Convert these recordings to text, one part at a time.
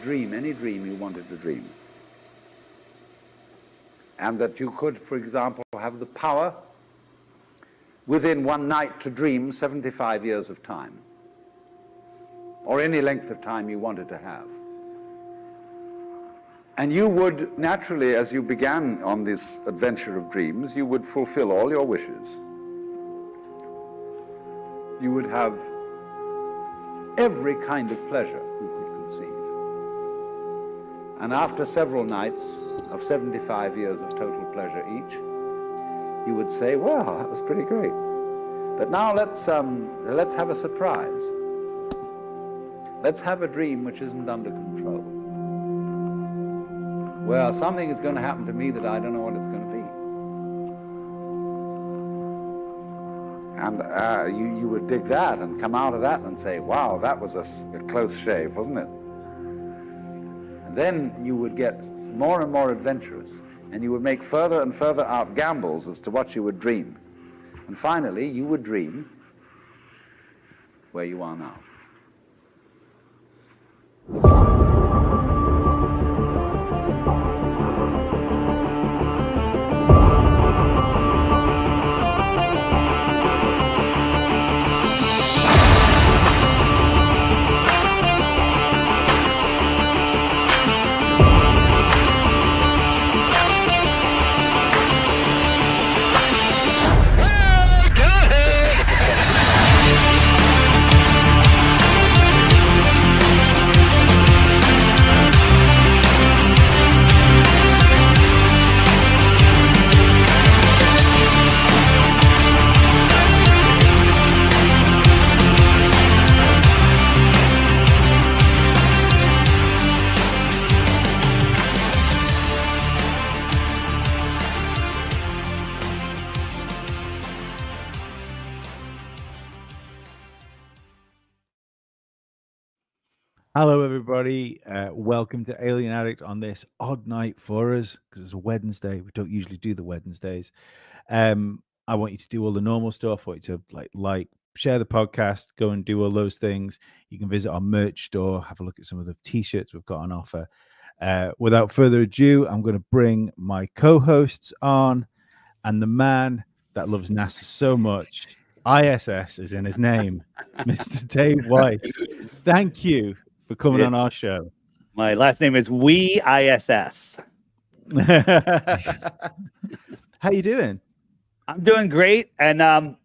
dream any dream you wanted to dream. And that you could, for example, have the power within one night to dream 75 years of time, or any length of time you wanted to have. And you would naturally, as you began on this adventure of dreams, you would fulfill all your wishes. You would have every kind of pleasure you could conceive. And after several nights of 75 years of total pleasure each, you would say, well, that was pretty great. But now let's have a surprise. Let's have a dream which isn't under control. Well, something is going to happen to me that I don't know what it's going to be. And you would dig that and come out of that and say, wow, that was a close shave, wasn't it? And then you would get more and more adventurous, and you would make further and further out gambles as to what you would dream. And finally, you would dream where you are now. Hello, everybody. Welcome to Alien Addict on this odd night for us, because it's a Wednesday. We don't usually do the Wednesdays. I want you to do all the normal stuff. I want you to like, share the podcast, go and do all those things. You can visit our merch store, have a look at some of the t-shirts we've got on offer. Without further ado, I'm going to bring my co-hosts on, and the man that loves NASA so much, ISS is in his name, Mr. Dave Weiss. Thank you for coming on our show. My last name is ISS. How you doing? I'm doing great. And how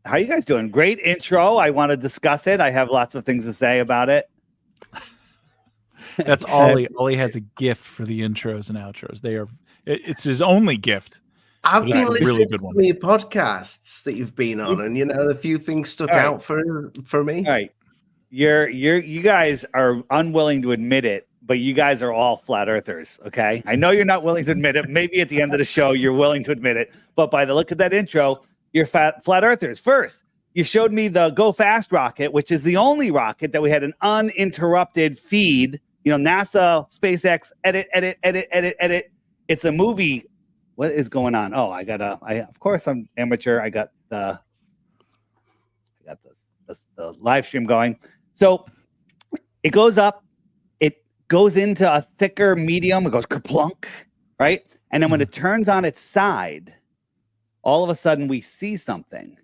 are you guys doing? Great intro. I want to discuss it. I have lots of things to say about it. That's Ollie. Ollie has a gift for the intros and outros. It's his only gift. I've been listening really good one. to your podcasts that you've been on, and a few things stuck out for me. All right. You guys are unwilling to admit it, but you guys are all flat earthers, okay? I know you're not willing to admit it. Maybe at the end of the show you're willing to admit it, but by the look of that intro, you're flat earthers. First, you showed me the Go Fast rocket, which is the only rocket that we had an uninterrupted feed. NASA, SpaceX, edit. It's a movie. What is going on? Oh, of course I'm amateur. I got the live stream going. So it goes up, it goes into a thicker medium, it goes kerplunk, right? And then when it turns on its side, all of a sudden we see something.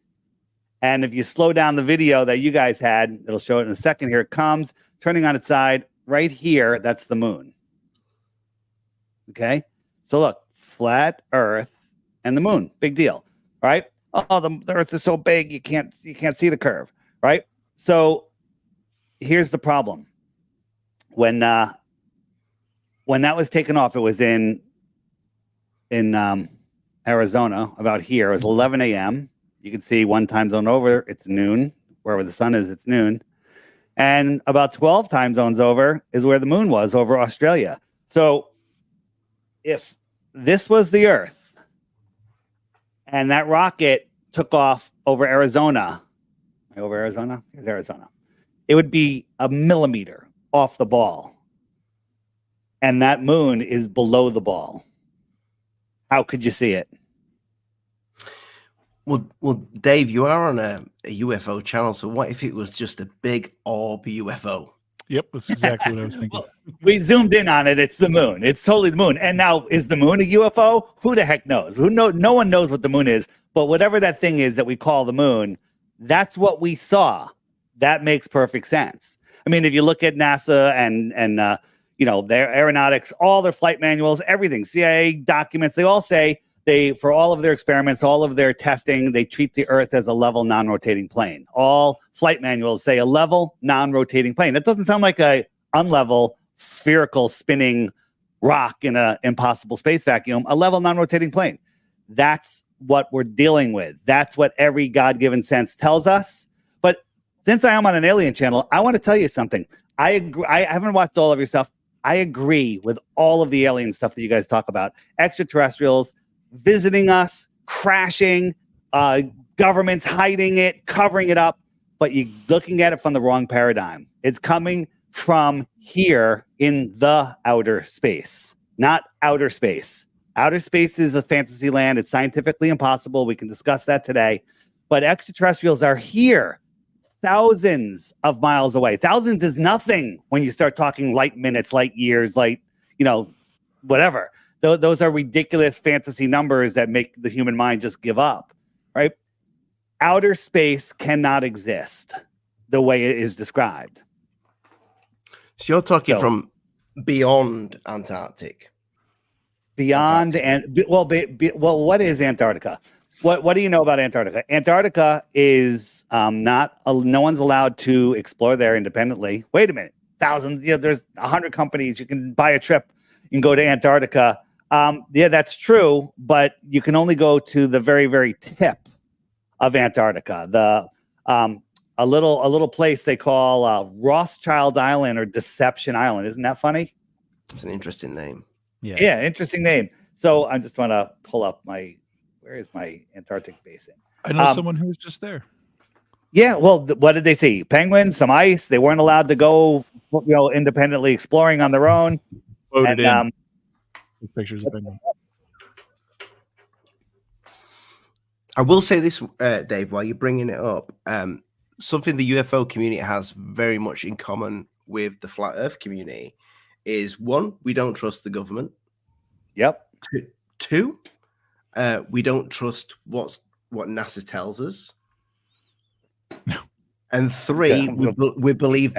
And if you slow down the video that you guys had, it'll show it in a second. Here it comes, turning on its side right here. That's the moon. Okay. So look, flat Earth and the moon, big deal, right? Oh, the Earth is so big, you can't see the curve, right? So here's the problem. When that was taken off, it was in Arizona, about here. It was 11 a.m. You can see one time zone over, it's noon. Wherever the sun is, it's noon. And about 12 time zones over is where the moon was, over Australia. So if this was the Earth and that rocket took off over Arizona, here's Arizona, it would be a millimeter off the ball. And that moon is below the ball. How could you see it? Well, Dave, you are on a UFO channel, so what if it was just a big orb UFO? Yep, that's exactly what I was thinking. Well, we zoomed in on it. It's the moon. It's totally the moon. And now, is the moon a UFO? Who the heck knows? No one knows what the moon is. But whatever that thing is that we call the moon, that's what we saw. That makes perfect sense. I mean, if you look at NASA and their aeronautics, all their flight manuals, everything, CIA documents, they all say for all of their experiments, all of their testing, they treat the Earth as a level, non-rotating plane. All flight manuals say a level, non-rotating plane. That doesn't sound like a unlevel, spherical, spinning rock in an impossible space vacuum. A level, non-rotating plane. That's what we're dealing with. That's what every God-given sense tells us. But since I am on an alien channel, I want to tell you something. I agree. I haven't watched all of your stuff. I agree with all of the alien stuff that you guys talk about. Extraterrestrials visiting us, crashing, governments hiding it, covering it up. But you're looking at it from the wrong paradigm. It's coming from here in the outer space, not outer space. Outer space is a fantasy land. It's scientifically impossible. We can discuss that today. But extraterrestrials are here, thousands of miles away. Thousands is nothing when you start talking light minutes, light years, whatever. Those are ridiculous fantasy numbers that make the human mind just give up, right? Outer space cannot exist the way it is described. So you're talking from beyond Antarctic. Beyond what is Antarctica? What do you know about Antarctica? Antarctica is no one's allowed to explore there independently. Wait a minute, thousands. There's 100 companies. You can buy a trip. You can go to Antarctica. That's true, but you can only go to the very, very tip of Antarctica. A little place they call Rothschild Island or Deception Island. Isn't that funny? It's an interesting name. Yeah, interesting name. So I just want to pull up where is my Antarctic basin? I know someone who was just there. Yeah, well, what did they see? Penguins, some ice. They weren't allowed to go, independently exploring on their own. Voted in. Pictures of penguins. I will say this, Dave, while you're bringing it up, something the UFO community has very much in common with the flat Earth community is, one, we don't trust the government. Yep. Two, we don't trust what NASA tells us. No. And three, we believe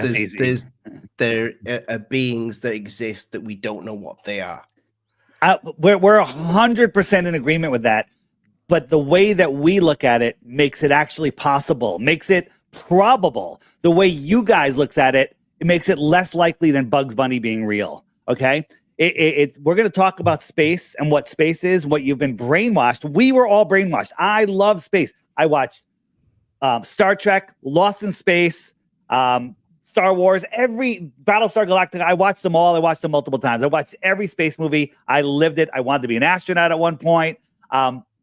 there are beings that exist that we don't know what they are. We're 100% in agreement with that. But the way that we look at it makes it actually possible, makes it probable. The way you guys looks at it, it makes it less likely than Bugs Bunny being real. Okay. We're going to talk about space and what space is, what you've been brainwashed. We were all brainwashed. I love space. I watched Star Trek, Lost in Space, Star Wars, every Battlestar Galactica. I watched them all. I watched them multiple times. I watched every space movie. I lived it. I wanted to be an astronaut at one point.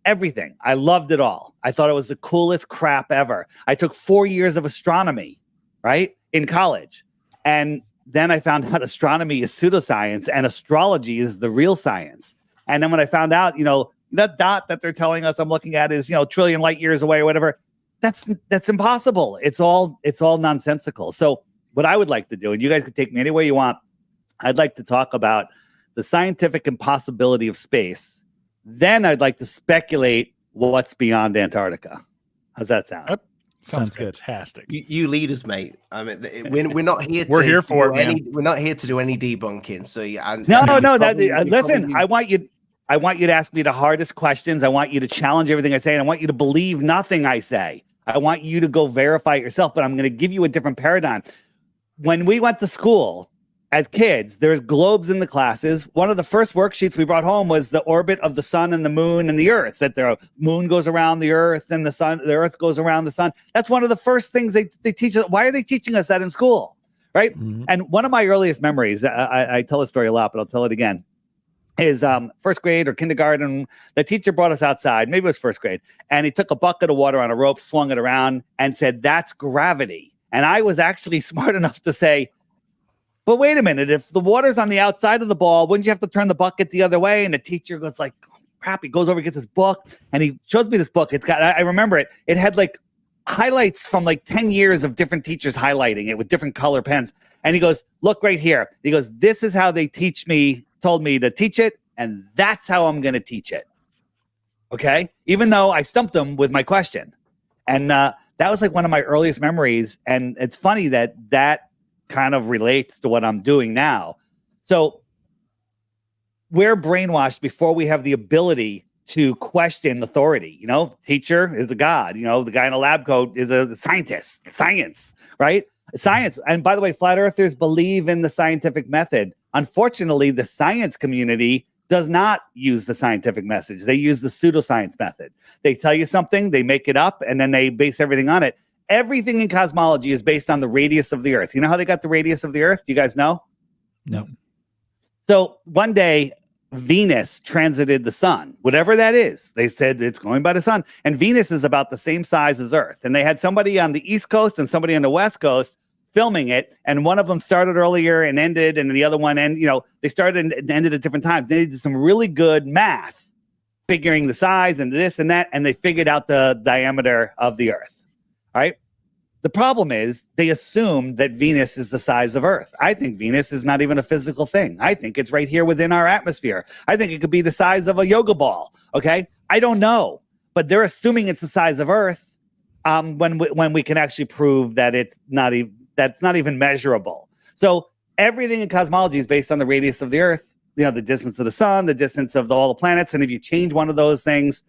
Everything. I loved it all. I thought it was the coolest crap ever. I took 4 years of astronomy, right, in college. And then I found out astronomy is pseudoscience and astrology is the real science. And then when I found out, that dot that they're telling us I'm looking at is, trillion light years away or whatever, that's impossible. It's all nonsensical. So what I would like to do, and you guys can take me any way you want, I'd like to talk about the scientific impossibility of space. Then I'd like to speculate what's beyond Antarctica. How's that sound? Yep. Sounds good. Fantastic. You lead us, mate. I mean, we're not here. We're here for it. We're not here to do any debunking. So Listen, I want you to ask me the hardest questions. I want you to challenge everything I say, and I want you to believe nothing I say. I want you to go verify it yourself. But I'm going to give you a different paradigm. When we went to school as kids, there's globes in the classes. One of the first worksheets we brought home was the orbit of the sun and the moon and the earth, that the moon goes around the earth and the earth goes around the sun. That's one of the first things they teach us. Why are they teaching us that in school? Right. Mm-hmm. And one of my earliest memories, I tell this story a lot, but I'll tell it again, is first grade or kindergarten. The teacher brought us outside, maybe it was first grade, and he took a bucket of water on a rope, swung it around and said, "That's gravity." And I was actually smart enough to say, but wait a minute, if the water's on the outside of the ball, wouldn't you have to turn the bucket the other way? And the teacher goes like, crap, he goes over, gets his book, and he shows me this book. I remember it. It had like highlights from like 10 years of different teachers highlighting it with different color pens. And he goes, look right here. He goes, this is how they told me to teach it. And that's how I'm going to teach it. Okay. Even though I stumped him with my question. And that was like one of my earliest memories. And it's funny that kind of relates to what I'm doing now. So we're brainwashed before we have the ability to question authority. You know, teacher is a god. You know, the guy in a lab coat is a scientist. Science, right? Science. And by the way, flat earthers believe in the scientific method. Unfortunately, the science community does not use the scientific message. They use the pseudoscience method. They tell you something, they make it up, and then they base everything on it. Everything in cosmology is based on the radius of the Earth. You know how they got the radius of the Earth? Do you guys know? No. So one day, Venus transited the sun, whatever that is. They said it's going by the sun. And Venus is about the same size as Earth. And they had somebody on the East Coast and somebody on the West Coast filming it. And one of them started earlier and ended. And the other one, they started and ended at different times. They did some really good math, figuring the size and this and that. And they figured out the diameter of the Earth. All right. The problem is they assume that Venus is the size of Earth. I think Venus is not even a physical thing. I think it's right here within our atmosphere. I think it could be the size of a yoga ball. Okay. I don't know, but they're assuming it's the size of Earth when we can actually prove that that's not even measurable. So everything in cosmology is based on the radius of the Earth, the distance of the sun, the distance of all the planets. And if you change one of those things,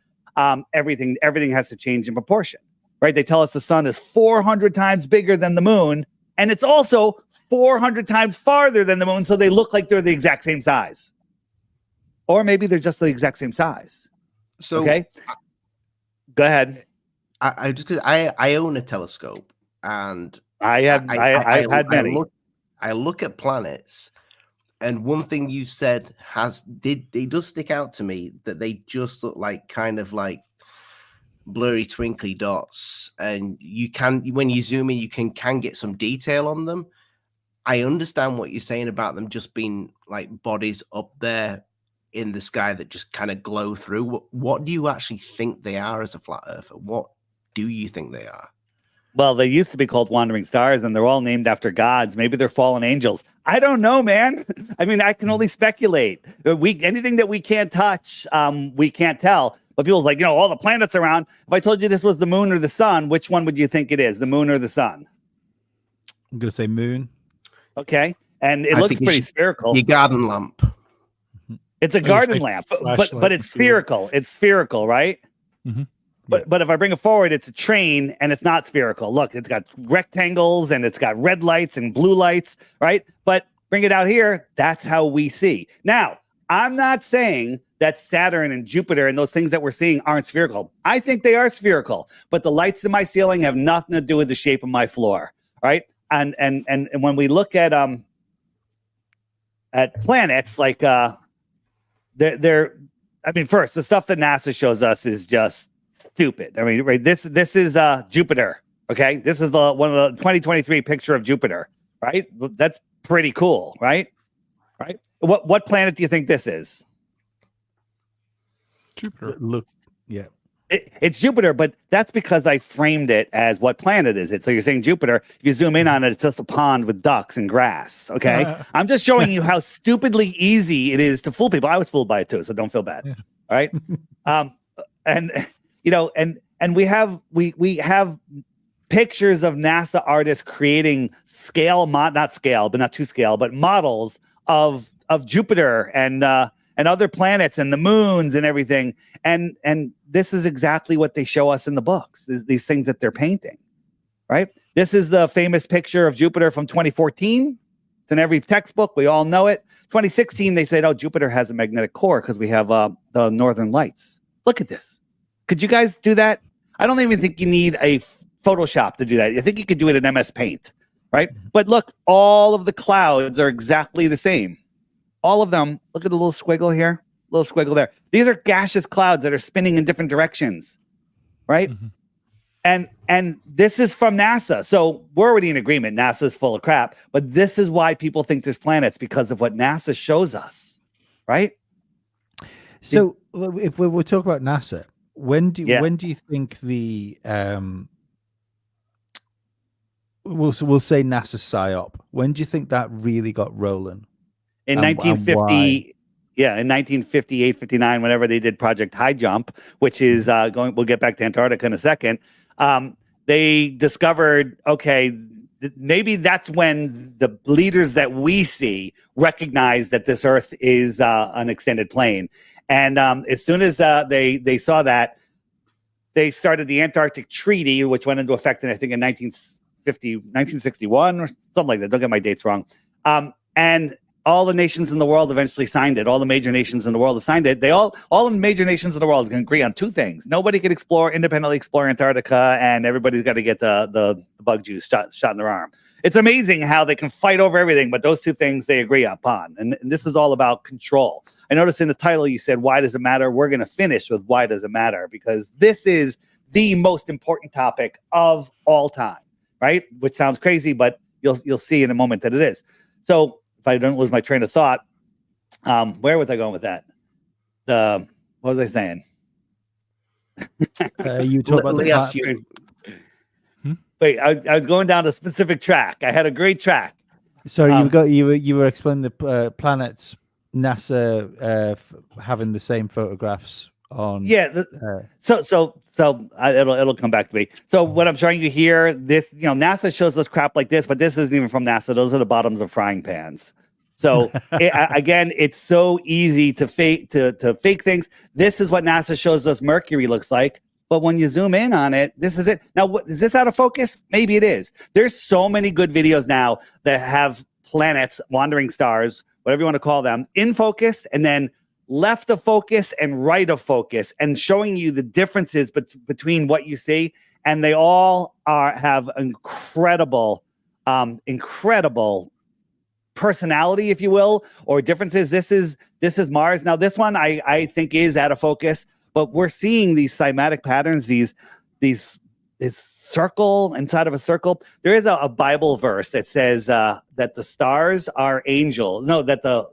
everything has to change in proportion. Right? They tell us the sun is 400 times bigger than the moon, and it's also 400 times farther than the moon, so they look like they're the exact same size. Or maybe they're just the exact same size. So, okay, go ahead. I own a telescope, and I've had many. I look at planets, and one thing you said it does stick out to me, that they just look like kind of like blurry twinkly dots, and when you zoom in, you can get some detail on them. I understand what you're saying about them just being like bodies up there in the sky that just kind of glow through. What do you actually think they are as a flat earther? What do you think they are? Well, they used to be called wandering stars, and they're all named after gods. Maybe they're fallen angels. I don't know, man. I mean, I can only speculate. Anything that we can't touch, we can't tell. But people's like, all the planets around. If I told you this was the moon or the sun, which one would you think it is, the moon or the sun? I'm going to say moon. Okay. And it looks pretty spherical. Your garden lamp. It's a garden lamp, but it's spherical. It's spherical, right? Mm-hmm. But if I bring it forward, it's a train and it's not spherical. Look, it's got rectangles and it's got red lights and blue lights, right? But bring it out here, that's how we see. Now, I'm not saying that Saturn and Jupiter and those things that we're seeing aren't spherical. I think they are spherical, but the lights in my ceiling have nothing to do with the shape of my floor, right? And when we look at planets, like they're first, the stuff that NASA shows us is just stupid. I mean, right? This is Jupiter. Okay, this is one of the 2023 picture of Jupiter, right? That's pretty cool, right? Right. What planet do you think this is? Jupiter. Look, yeah. It's Jupiter, but that's because I framed it as what planet is it? So you're saying Jupiter. If you zoom in on it, it's just a pond with ducks and grass. Okay. I'm just showing you how stupidly easy it is to fool people. I was fooled by it too, so don't feel bad. Yeah. All right. And we have pictures of NASA artists creating not to scale, but models of Jupiter and other planets and the moons and everything. And this is exactly what they show us in the books, these things that they're painting, right? This is the famous picture of Jupiter from 2014. It's in every textbook. We all know it. 2016, they said, Jupiter has a magnetic core because we have the northern lights. Look at this. Could you guys do that? I don't even think you need a Photoshop to do that. I think you could do it in MS Paint, right? But look, all of the clouds are exactly the same. All of them. Look at the little squiggle here, little squiggle there. These are gaseous clouds that are spinning in different directions, right? Mm-hmm. And this is from NASA. So we're already in agreement. NASA is full of crap. But this is why people think there's planets, because of what NASA shows us, right? So if we're talking about NASA, when do you think the we'll say NASA PSYOP. When do you think that really got rolling? In And 1950, yeah, in 1958, 59, whenever they did Project High Jump, which is going, we'll get back to Antarctica in a second. They discovered, okay, maybe that's when the leaders that we see recognize that this Earth is an extended plane. And as soon as they saw that, they started the Antarctic Treaty, which went into effect in, I think, in 1961 or something like that. Don't get my dates wrong. And all the nations in the world eventually signed it. All the major nations in the world have signed it. All the major nations in the world can agree on two things. Nobody can independently explore Antarctica, and everybody's got to get the bug juice shot in their arm. It's amazing how they can fight over everything, but those two things they agree upon. And this is all about control. I noticed in the title you said, why does it matter? We're going to finish with why does it matter? Because this is the most important topic of all time, right? Which sounds crazy, but you'll see in a moment that it is. So if I don't lose my train of thought, where was I going with that? What was I saying? You talk about the Wait, I was going down a specific track. I had a great track. Sorry, you were explaining the planets. NASA having the same photographs on. Yeah. So it'll come back to me. So what I'm trying to hear, this, NASA shows us crap like this, but this isn't even from NASA. Those are the bottoms of frying pans. So again, it's so easy to fake things. This is what NASA shows us Mercury looks like. But when you zoom in on it, this is it. Now, is this out of focus? Maybe it is. There's so many good videos now that have planets, wandering stars, whatever you want to call them, in focus and then left of focus and right of focus, and showing you the differences between what you see. And they all have incredible personality, if you will, or differences. This is Mars. Now, this one I think is out of focus. But we're seeing these cymatic patterns, this circle inside of a circle. There is a Bible verse that says that the stars are angels. No, that the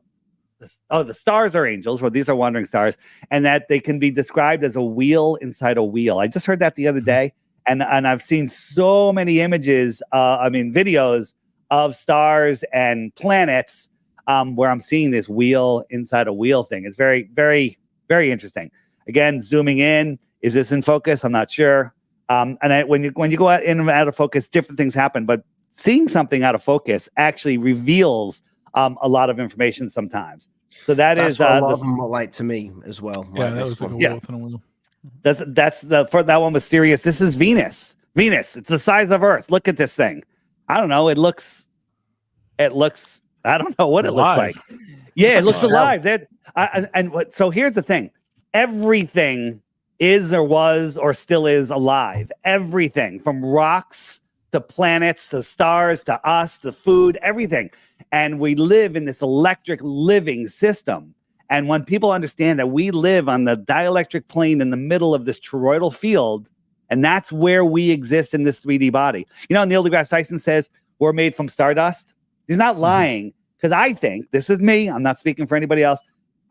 stars are angels. Well, these are wandering stars, and that they can be described as a wheel inside a wheel. I just heard that the other day, and I've seen so many images. Videos of stars and planets where I'm seeing this wheel inside a wheel thing. It's very, very, very interesting. Again, zooming in, is this in focus? I'm not sure. When you go out in and out of focus, different things happen. But seeing something out of focus actually reveals a lot of information sometimes. So that's what a lot of them look like to me as well. Yeah, like that this was like one. a wolf in a wheel. That one was serious. This is Venus. Venus. It's the size of Earth. Look at this thing. I don't know. It looks. I don't know what it looks like. Yeah, it looks alive. So here's the thing. Everything is or was or still is alive. Everything from rocks to planets to stars to us to food, everything. And we live in this electric living system. And when people understand that we live on the dielectric plane in the middle of this toroidal field, and that's where we exist in this 3D body. Neil deGrasse Tyson says we're made from stardust. He's not lying, because I think, this is me, I'm not speaking for anybody else,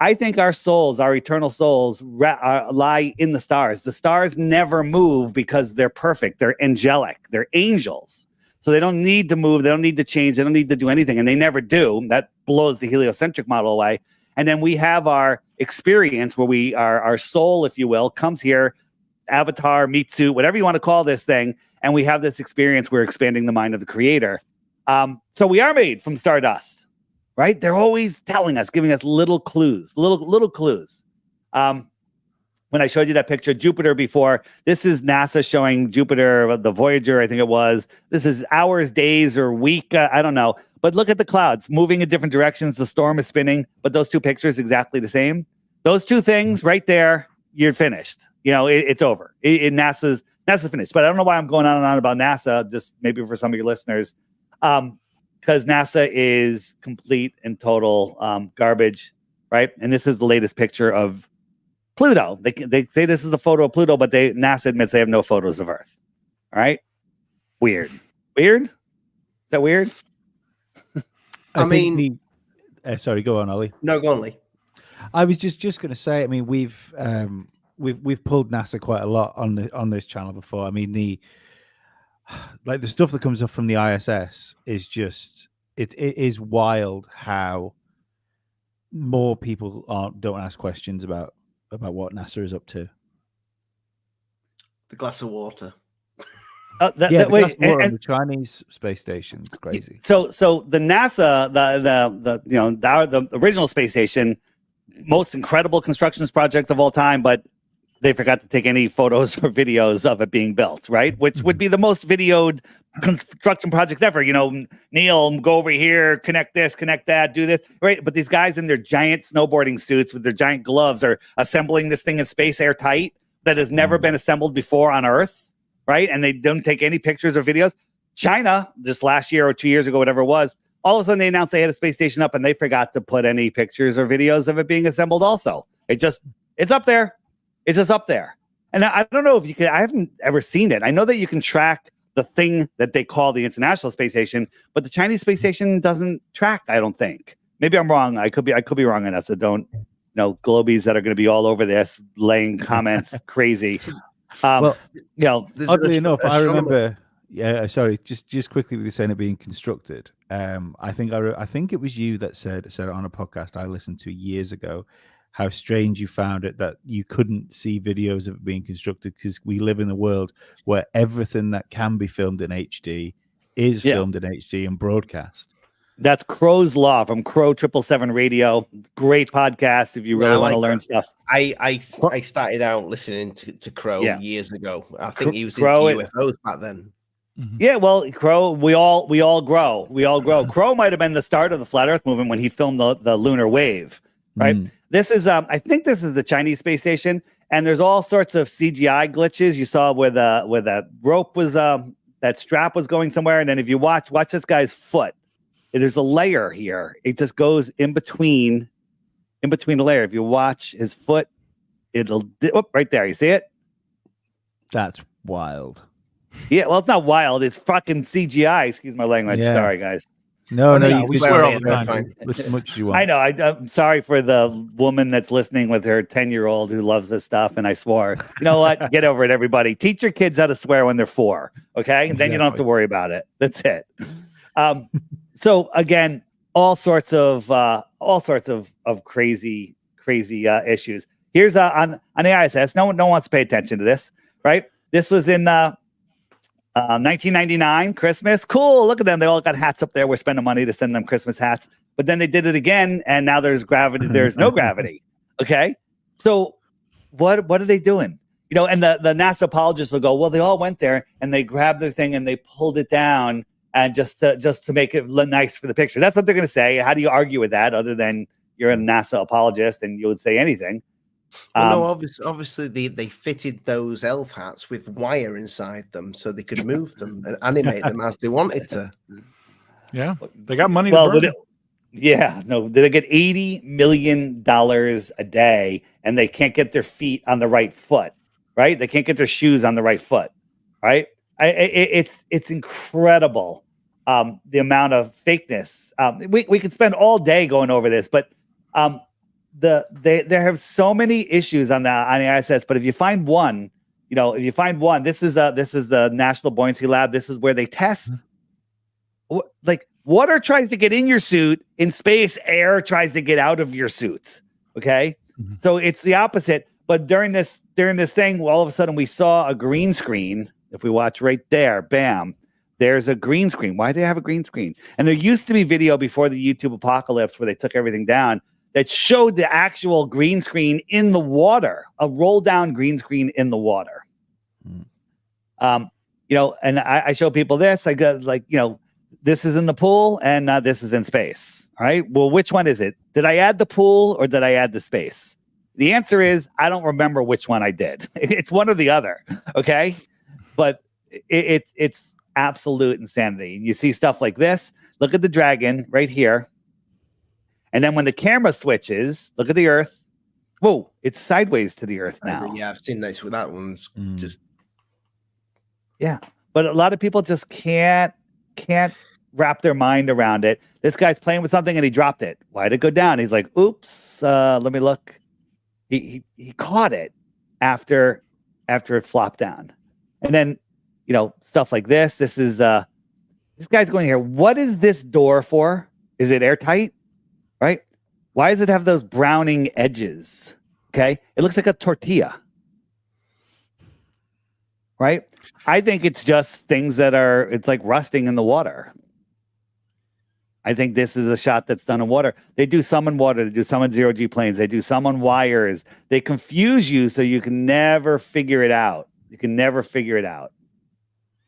I think our souls, our eternal souls, lie in the stars. The stars never move because they're perfect. They're angelic. They're angels. So they don't need to move. They don't need to change. They don't need to do anything. And they never do. That blows the heliocentric model away. And then we have our experience where our soul, if you will, comes here, avatar, meat suit, whatever you want to call this thing. And we have this experience. We're expanding the mind of the creator. So we are made from stardust. Right? They're always telling us, giving us little clues, little clues. When I showed you that picture of Jupiter before, this is NASA showing Jupiter, the Voyager, I think it was. This is hours, days, or week, I don't know. But look at the clouds moving in different directions. The storm is spinning, but those two pictures exactly the same. Those two things right there, you're finished. It's over. NASA's finished. But I don't know why I'm going on and on about NASA, just maybe for some of your listeners. Because NASA is complete and total garbage, right? And this is the latest picture of Pluto. They say this is a photo of Pluto, but NASA admits they have no photos of Earth. All right? Weird? Is that weird? Sorry, go on, Ollie. No, go on, Lee. I was just going to say, we've pulled NASA quite a lot on this channel before. like the stuff that comes up from the ISS is just it is wild how more people don't ask questions about what NASA is up to. The glass of water. The Chinese space station. It's crazy. So the NASA, the original space station, most incredible constructions project of all time, but they forgot to take any photos or videos of it being built, right? Which would be the most videoed construction project ever. You know, Neil, go over here, connect this, connect that, do this, right? But these guys in their giant snowboarding suits with their giant gloves are assembling this thing in space airtight that has never been assembled before on Earth, right? And they don't take any pictures or videos. China, just last year or 2 years ago, whatever it was, all of a sudden they announced they had a space station up and they forgot to put any pictures or videos of it being assembled also. It's up there. It's just up there. And I don't know if you can, I haven't ever seen it. I know that you can track the thing that they call the International Space Station, but the Chinese space station doesn't track, I don't think. Maybe I'm wrong. I could be wrong on that. So don't, globies that are going to be all over this, laying comments crazy. Oddly enough, I remember. Yeah, sorry. Just quickly with you saying it being constructed. I think it was you that said it on a podcast I listened to years ago. How strange you found it that you couldn't see videos of it being constructed because we live in a world where everything that can be filmed in HD is filmed in HD and broadcast. That's Crow's Law from Crow 777 Radio. Great podcast if you really want to learn stuff. I started out listening to Crow years ago. I think he was Crow, into UFOs back then. Mm-hmm. Yeah, well, Crow, we all grow. We all grow. Crow might have been the start of the flat Earth movement when he filmed the lunar wave, right? This is I think this is the Chinese space station, and there's all sorts of CGI glitches. You saw where that rope was that strap was going somewhere, and then if you watch this guy's foot, there's a layer here. It just goes in between the layer. If you watch his foot, it'll right there. You see it? That's wild. Yeah, well, it's not wild. It's fucking CGI. Excuse my language. Yeah. Sorry, guys. No, we swear all the time. As much as you want. I know. I'm sorry for the woman that's listening with her 10-year-old who loves this stuff, and I swore. You know what? Get over it, everybody. Teach your kids how to swear when they're 4, okay? And then you don't have to worry about it. That's it. So again, all sorts of crazy issues. Here's on the ISS. No one wants to pay attention to this, right? This was in 1999, Christmas. Cool. Look at them. They all got hats up there. We're spending money to send them Christmas hats. But then they did it again, and now there's gravity. There's no gravity. Okay. So what are they doing? And the NASA apologists will go, well, they all went there and they grabbed their thing and they pulled it down and just to make it look nice for the picture. That's what they're going to say. How do you argue with that other than you're a NASA apologist and you would say anything? Well, no, obviously they fitted those elf hats with wire inside them so they could move them and animate them as they wanted to. Yeah, they got money to burn. They get $80 million a day, and they can't get their feet on the right foot, right? They can't get their shoes on the right foot, right? It's incredible the amount of fakeness. We could spend all day going over this, but there have so many issues on the ISS. But if you find one, this is the National Buoyancy Lab. This is where they test. Like water tries to get in your suit. In space, air tries to get out of your suit. Okay, so it's the opposite. But during this thing, all of a sudden we saw a green screen. If we watch right there, bam, there's a green screen. Why do they have a green screen? And there used to be video before the YouTube apocalypse where they took everything down that showed the actual green screen in the water, a roll down green screen in the water. And I show people this. I go this is in the pool and this is in space. All right. Well, which one is it? Did I add the pool or did I add the space? The answer is I don't remember which one I did. It's one or the other. Okay. But it's absolute insanity. And you see stuff like this. Look at the dragon right here. And then when the camera switches, look at the Earth. Whoa, it's sideways to the Earth now. Yeah, I've seen this. That one's just. Yeah, but a lot of people just can't wrap their mind around it. This guy's playing with something and he dropped it. Why'd it go down? He's like, oops, let me look. He caught it after it flopped down. And then, stuff like this. This is this guy's going here. What is this door for? Is it airtight? Right? Why does it have those browning edges? Okay. It looks like a tortilla. Right? I think it's just things that it's like rusting in the water. I think this is a shot that's done in water. They do some in water. They do some in zero-G planes. They do some on wires. They confuse you so you can never figure it out. You can never figure it out.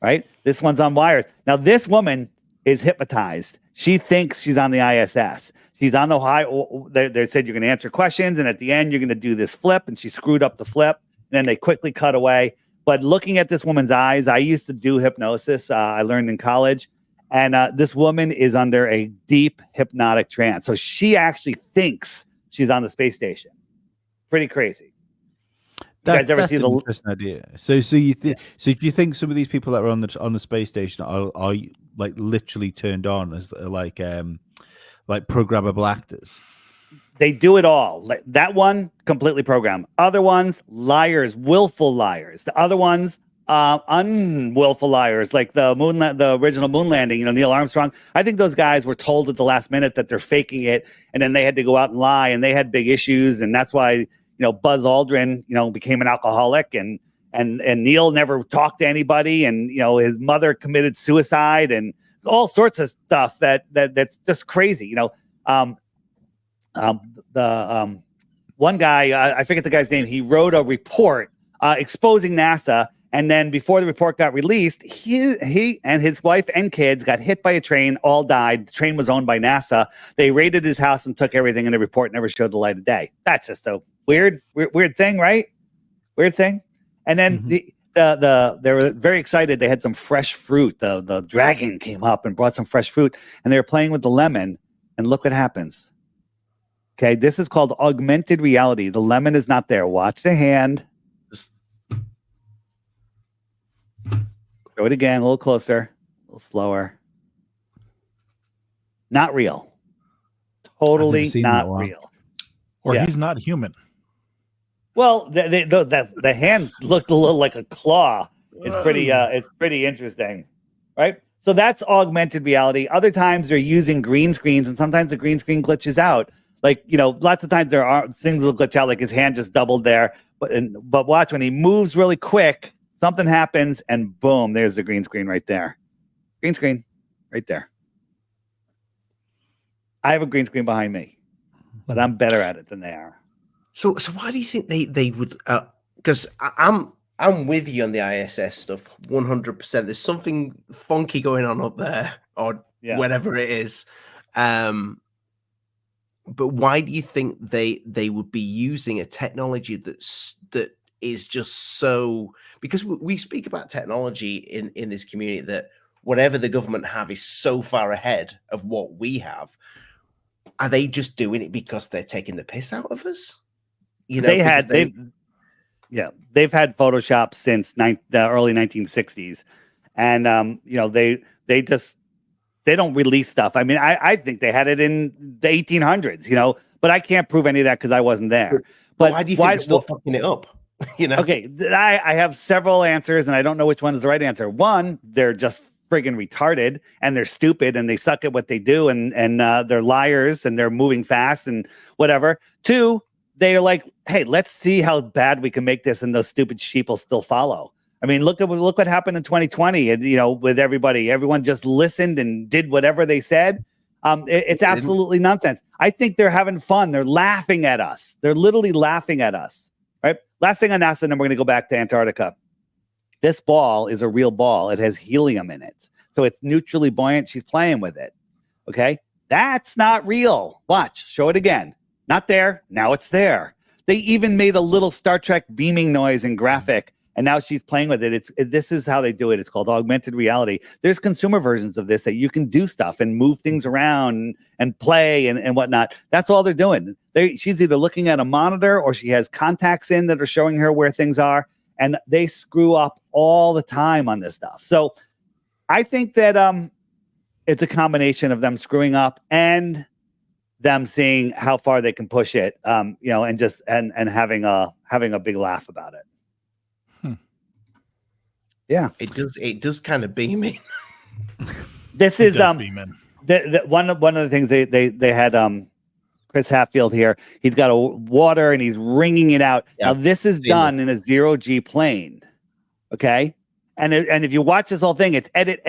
Right? This one's on wires. Now, this woman is hypnotized. She thinks she's on the ISS. She's on the high. They said you're going to answer questions, and at the end, you're going to do this flip, and she screwed up the flip, and then they quickly cut away. But looking at this woman's eyes, I used to do hypnosis. I learned in college. And this woman is under a deep hypnotic trance. So she actually thinks she's on the space station. Pretty crazy. You guys ever see the interesting idea? So you think? So do you think some of these people that are on the space station are like literally turned on as like programmable actors? They do it all. Like that one, completely programmed. Other ones, liars, willful liars. The other ones, unwillful liars, like the original moon landing. Neil Armstrong. I think those guys were told at the last minute that they're faking it, and then they had to go out and lie, and they had big issues, and that's why Buzz Aldrin became an alcoholic, and Neil never talked to anybody, and his mother committed suicide, and all sorts of stuff that's just crazy. One guy, I forget the guy's name, he wrote a report exposing NASA, and then before the report got released, he and his wife and kids got hit by a train, all died. The train was owned by NASA. They raided his house and took everything, and the report never showed the light of day. That's just a weird thing, right? Weird thing. And then they were very excited. They had some fresh fruit. The dragon came up and brought some fresh fruit, and they were playing with the lemon, and look what happens. Okay, this is called augmented reality. The lemon is not there. Watch the hand. Show it again, a little closer, a little slower. Not real. Totally not real. Or he's not human. Well, the hand looked a little like a claw. It's pretty interesting, right? So that's augmented reality. Other times they're using green screens, and sometimes the green screen glitches out. Like, lots of times there are things that glitch out, like his hand just doubled there. But watch, when he moves really quick, something happens, and boom, there's the green screen right there. Green screen right there. I have a green screen behind me, but I'm better at it than they are. So why do you think they would? Because I'm with you on the ISS stuff, 100%. There's something funky going on up there, or whatever it is. But why do you think they would be using a technology that is just so? Because we speak about technology in this community that whatever the government have is so far ahead of what we have. Are they just doing it because they're taking the piss out of us? They've had Photoshop since the early 1960s, and they don't release stuff. I mean, I think they had it in the 1800s, but I can't prove any of that because I wasn't there. But why do you think they're still fucking it up? Okay, I have several answers, and I don't know which one is the right answer. One, they're just friggin' retarded, and they're stupid, and they suck at what they do, and they're liars, and they're moving fast, and whatever. Two, they're like, hey, let's see how bad we can make this, and those stupid sheep will still follow. I mean, look what happened in 2020, and with everybody. Everyone just listened and did whatever they said. It's absolutely nonsense. I think they're having fun. They're laughing at us. They're literally laughing at us. Right? Last thing on NASA, and then we're going to go back to Antarctica. This ball is a real ball. It has helium in it. So it's neutrally buoyant. She's playing with it. Okay? That's not real. Watch. Show it again. Not there. Now it's there. They even made a little Star Trek beaming noise and graphic, and now she's playing with it. This is how they do it. It's called augmented reality. There's consumer versions of this that you can do stuff and move things around and play and whatnot. That's all they're doing. She's either looking at a monitor or she has contacts in that are showing her where things are. And they screw up all the time on this stuff. So I think that it's a combination of them screwing up and them seeing how far they can push it, and just and having a big laugh about it. Yeah. It does kind of beam in. This It is does beam in. one of the things they had Chris Hatfield here. He's got a water and he's wringing it out. Yeah, now this is done in a 0G plane. Okay. And if you watch this whole thing, it's edit,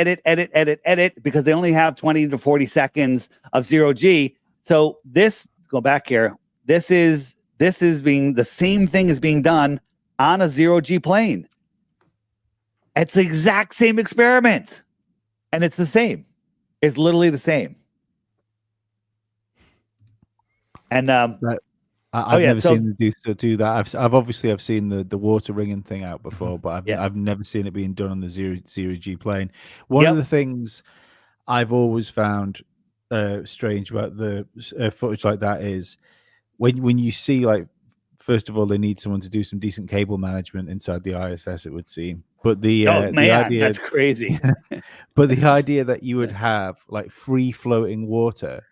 because they only have 20 to 40 seconds of 0G. So go back here. This is being the same thing is being done on a 0G plane. It's the exact same experiment. And it's the same. It's literally the same. And I've never seen them do that. I've seen the water ringing thing out before, but I've never seen it being done on the zero G plane. One of the things I've always found strange about the footage like that is when you see, like, first of all, they need someone to do some decent cable management inside the ISS, it would seem. But the idea, that's crazy. But the idea that you would have like free floating water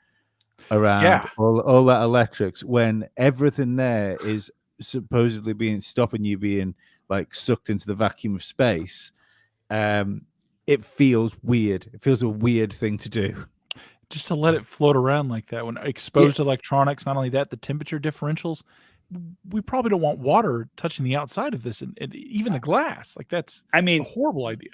around all that electrics when everything there is supposedly stopping you being like sucked into the vacuum of space, it feels weird. It feels a weird thing to do. Just to let it float around like that when exposed to electronics. Not only that, the temperature differentials. We probably don't want water touching the outside of this, and even the glass. Like that's, a horrible idea.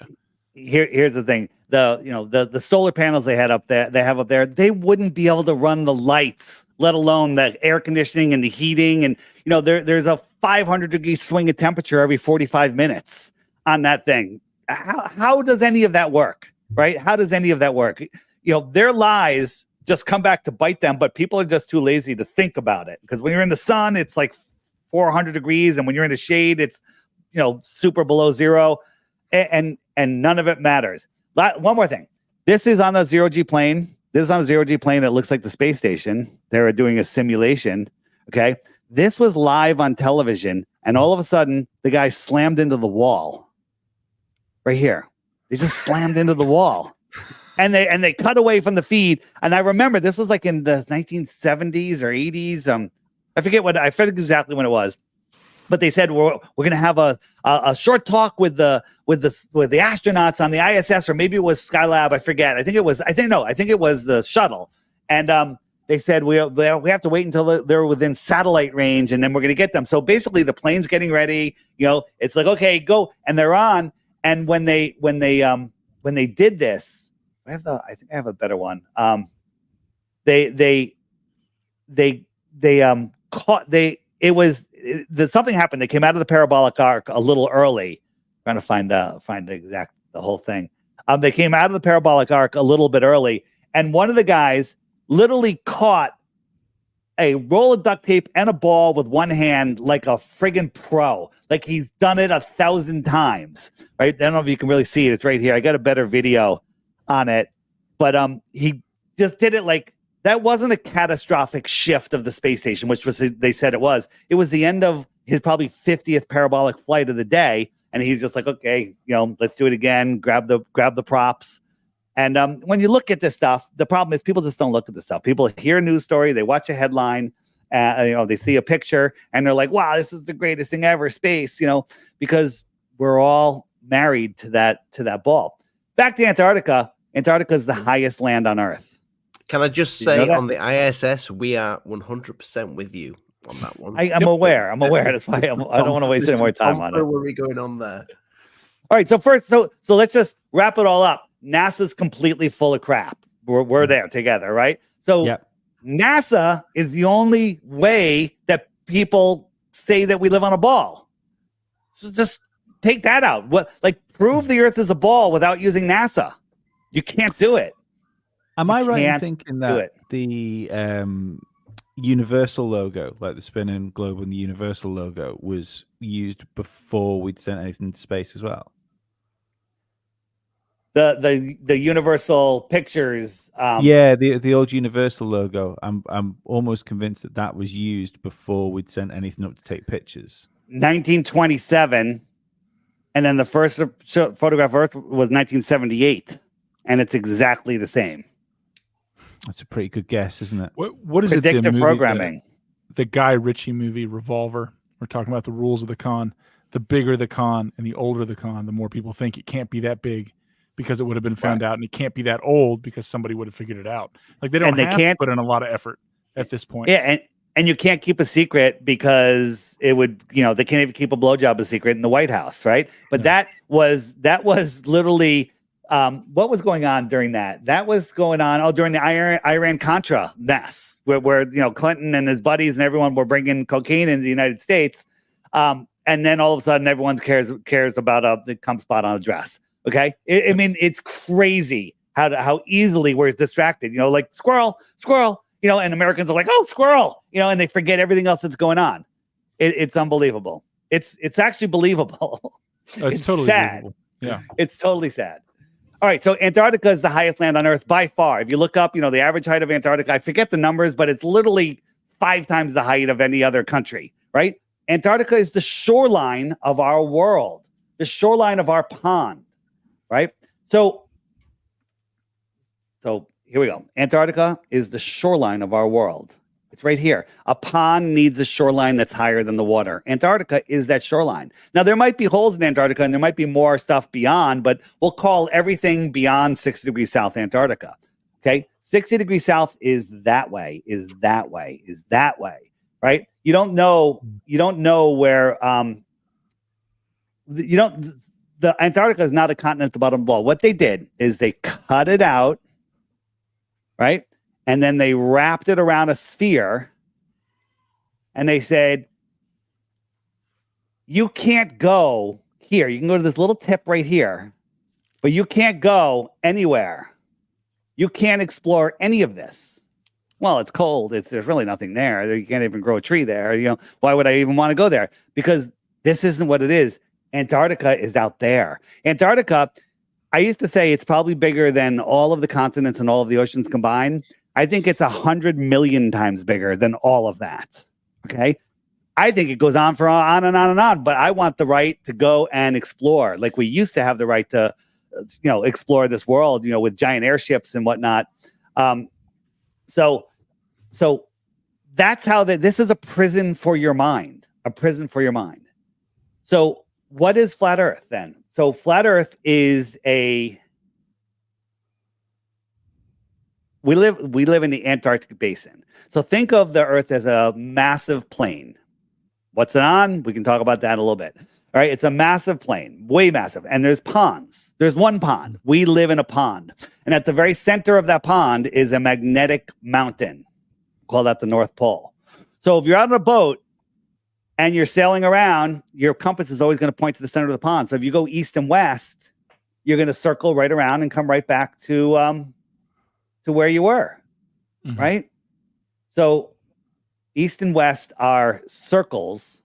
Here's the thing: the solar panels they have up there, they wouldn't be able to run the lights, let alone the air conditioning and the heating. And there's a 500-degree swing of temperature every 45 minutes on that thing. How does any of that work? Right? How does any of that work? Their lies just come back to bite them, but people are just too lazy to think about it. Because when you're in the sun, it's like 400 degrees, and when you're in the shade, it's super below zero, and none of it matters. One more thing. This is on a 0G plane. This is on a 0G plane that looks like the space station. They were doing a simulation. Okay. This was live on television, and all of a sudden, the guy slammed into the wall. Right here. They just slammed into the wall. And they cut away from the feed. And I remember this was like in the 1970s or 80s. I forget exactly when it was. But they said we're going to have a short talk with the astronauts on the ISS, or maybe it was Skylab. I forget. I think it was the shuttle. And they said we have to wait until they're within satellite range, and then we're going to get them. So basically, the plane's getting ready. It's like, okay, go, and they're on. And when they did this. I think I have a better one. Something happened. They came out of the parabolic arc a little early. Trying to find the whole thing. They came out of the parabolic arc a little bit early, and one of the guys literally caught a roll of duct tape and a ball with one hand like a friggin' pro. Like he's done it 1,000 times. Right? I don't know if you can really see it. It's right here. I got a better video on it, but he just did it like that. Wasn't a catastrophic shift of the space station, which was, they said it was. It was the end of his probably 50th parabolic flight of the day, and he's just like, okay, let's do it again. Grab the props. And when you look at this stuff, the problem is people just don't look at this stuff. People hear a news story, they watch a headline, they see a picture, and they're like, wow, this is the greatest thing ever, space, because we're all married to that ball. Back to Antarctica. Antarctica is the highest land on Earth. Can I just say on the ISS, we are 100% with you on that one. I'm aware. That's why I don't want to waste any more time on it. Where are we going on there? All right. So first, so let's just wrap it all up. NASA's completely full of crap. We're there together, right? So NASA is the only way that people say that we live on a ball. So just take that out. Prove the Earth is a ball without using NASA. You can't do it. Am I right in thinking that the Universal logo, like the spinning globe and the Universal logo, was used before we'd sent anything to space as well? The Universal pictures. The old Universal logo. I'm almost convinced that was used before we'd sent anything up to take pictures. 1927, and then the first photograph of Earth was 1978. And it's exactly the same. That's a pretty good guess, isn't it? What is predictive it? Programming. The Guy Ritchie movie Revolver. We're talking about the rules of the con. the bigger the con and the older the con, the more people think it can't be that big because it would have been found out, and it can't be that old because somebody would have figured it out. Like they don't have to put in a lot of effort at this point. Yeah, and you can't keep a secret because it would, they can't even keep a blowjob a secret in the White House, right? But that was literally what was going on during that. That was going on during the Iran-Contra mess, where Clinton and his buddies and everyone were bringing cocaine into the United States, and then all of a sudden everyone cares about the cum spot on a dress. Okay, I mean it's crazy how easily we're distracted. Like squirrel. And Americans are like, oh, squirrel, and they forget everything else that's going on. It's unbelievable. It's actually believable. It's totally sad. believable. Yeah. It's totally sad. All right. So Antarctica is the highest land on Earth by far. If you look up, the average height of Antarctica, I forget the numbers, but it's literally 5 times the height of any other country, right? Antarctica is the shoreline of our world, the shoreline of our pond, right? So here we go. Antarctica is the shoreline of our world. It's right here. A pond needs a shoreline that's higher than the water. Antarctica is that shoreline. Now, there might be holes in Antarctica and there might be more stuff beyond, but we'll call everything beyond 60 degrees south Antarctica. Okay? 60 degrees south is that way, right? You don't know where, the Antarctica is not a continent at the bottom of the ball. What they did is they cut it out, right? And then they wrapped it around a sphere and they said, you can't go here. You can go to this little tip right here, but you can't go anywhere. You can't explore any of this. Well, it's cold. There's really nothing there. You can't even grow a tree there. Why would I even want to go there? Because this isn't what it is. Antarctica is out there. Antarctica, I used to say it's probably bigger than all of the continents and all of the oceans combined. I think it's 100 million times bigger than all of that. Okay. I think it goes on for on and on and on, but I want the right to go and explore. Like we used to have the right to, explore this world, with giant airships and whatnot. So that's how this is a prison for your mind, So what is flat Earth then? So flat Earth is we live in the Antarctic basin. So think of the Earth as a massive plane. What's it on? We can talk about that a little bit. All right, it's a massive plane, way massive. And there's ponds. There's one pond. We live in a pond. And at the very center of that pond is a magnetic mountain. Call that the North Pole. So if you're out on a boat and you're sailing around, your compass is always going to point to the center of the pond. So if you go east and west, you're going to circle right around and come right back to where you were, right? So east and west are circles.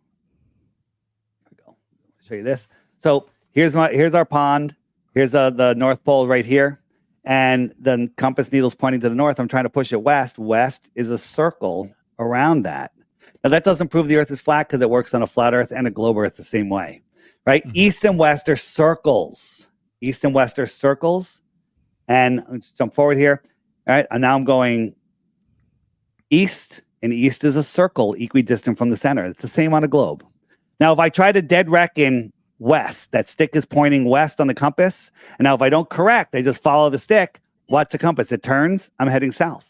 Here we go. I'll show you this. So here's our pond. Here's the North Pole right here. And the compass needle's pointing to the north. I'm trying to push it west. West is a circle around that. Now, that doesn't prove the Earth is flat because it works on a flat Earth and a globe Earth the same way, right? East and west are circles. And let's jump forward here. All right, and now I'm going east, and east is a circle equidistant from the center. It's the same on a globe. Now, if I try to dead reckon west, that stick is pointing west on the compass. And now if I don't correct, I just follow the stick. What's the compass? It turns, I'm heading south.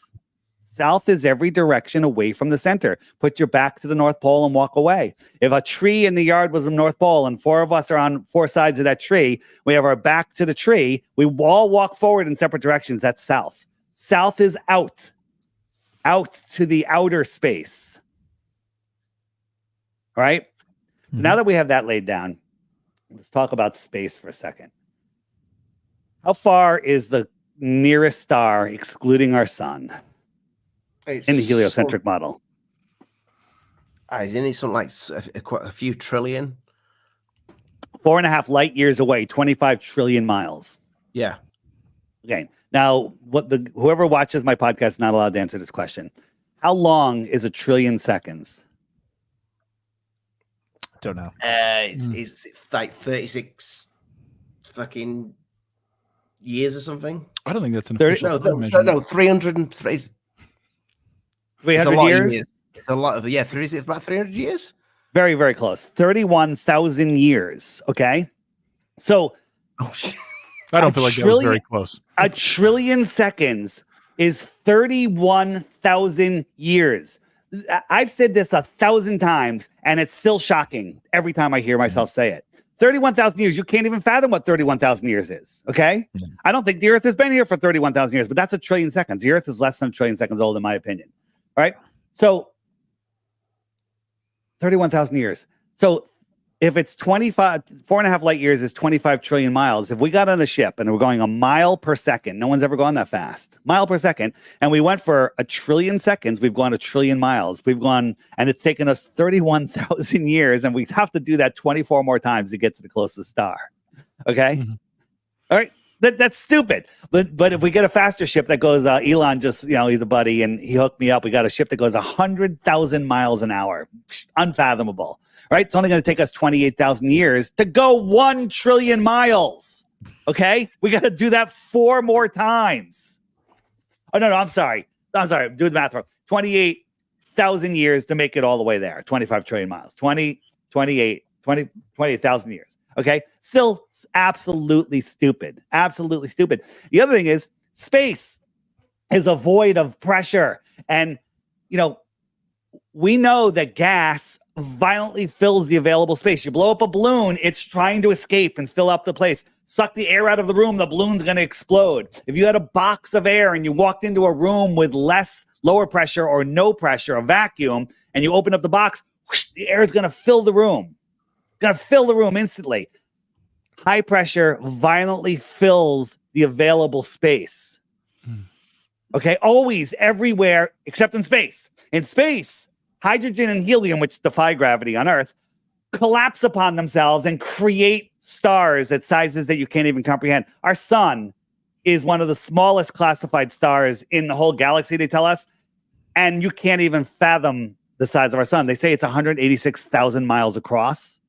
South is every direction away from the center. Put your back to the North Pole and walk away. If a tree in the yard was the North Pole and 4 of us are on 4 sides of that tree, we have our back to the tree. We all walk forward in separate directions. That's south. South is out to the outer space. All right? So now that we have that laid down, let's talk about space for a second. How far is the nearest star, excluding our sun, in the heliocentric model? Isn't it something like quite a few trillion? 4.5 light years away, 25 trillion miles. Yeah. Okay. Now, whoever watches my podcast is not allowed to answer this question. How long is 1 trillion seconds? Don't know. It's like 36 fucking years or something. I don't think that's an official measurement. No, 303. 300 years? It's a lot of, is it about 300 years? Very, very close. 31,000 years. Okay. So I don't feel like that was very close. A trillion seconds is 31,000 years. I've said this 1,000 times, and it's still shocking every time I hear myself say it. 31,000 years. You can't even fathom what 31,000 years is. Okay. I don't think the Earth has been here for 31,000 years, but that's a trillion seconds. The Earth is less than a trillion seconds old, in my opinion. All right. So 31,000 years. So if it's 4.5 light years is 25 trillion miles. If we got on a ship and we're going a mile per second, no one's ever gone that fast, mile per second, and we went for a trillion seconds, we've gone a trillion miles. We've gone, and it's taken us 31,000 years, and we have to do that 24 more times to get to the closest star. Okay. Mm-hmm. All right. That's stupid. But if we get a faster ship that goes, Elon just, he's a buddy and he hooked me up. We got a ship that goes 100,000 miles an hour. Unfathomable, right? It's only going to take us 28,000 years to go 1 trillion miles. Okay. We got to do that 4 more times. Oh, no, I'm sorry. Do the math wrong. 28,000 years to make it all the way there. 25 trillion miles. 28,000 years. Okay. Still absolutely stupid. Absolutely stupid. The other thing is space is a void of pressure. And, we know that gas violently fills the available space. You blow up a balloon, it's trying to escape and fill up the place. Suck the air out of the room, the balloon's going to explode. If you had a box of air and you walked into a room with lower pressure or no pressure, a vacuum, and you open up the box, whoosh, the air is going to fill the room. Going to fill the room instantly. High pressure violently fills the available space. Okay, always, everywhere, except in space. In space, hydrogen and helium, which defy gravity on Earth, collapse upon themselves and create stars at sizes that you can't even comprehend. Our sun is one of the smallest classified stars in the whole galaxy, they tell us, and you can't even fathom the size of our sun. They say it's 186,000 miles across.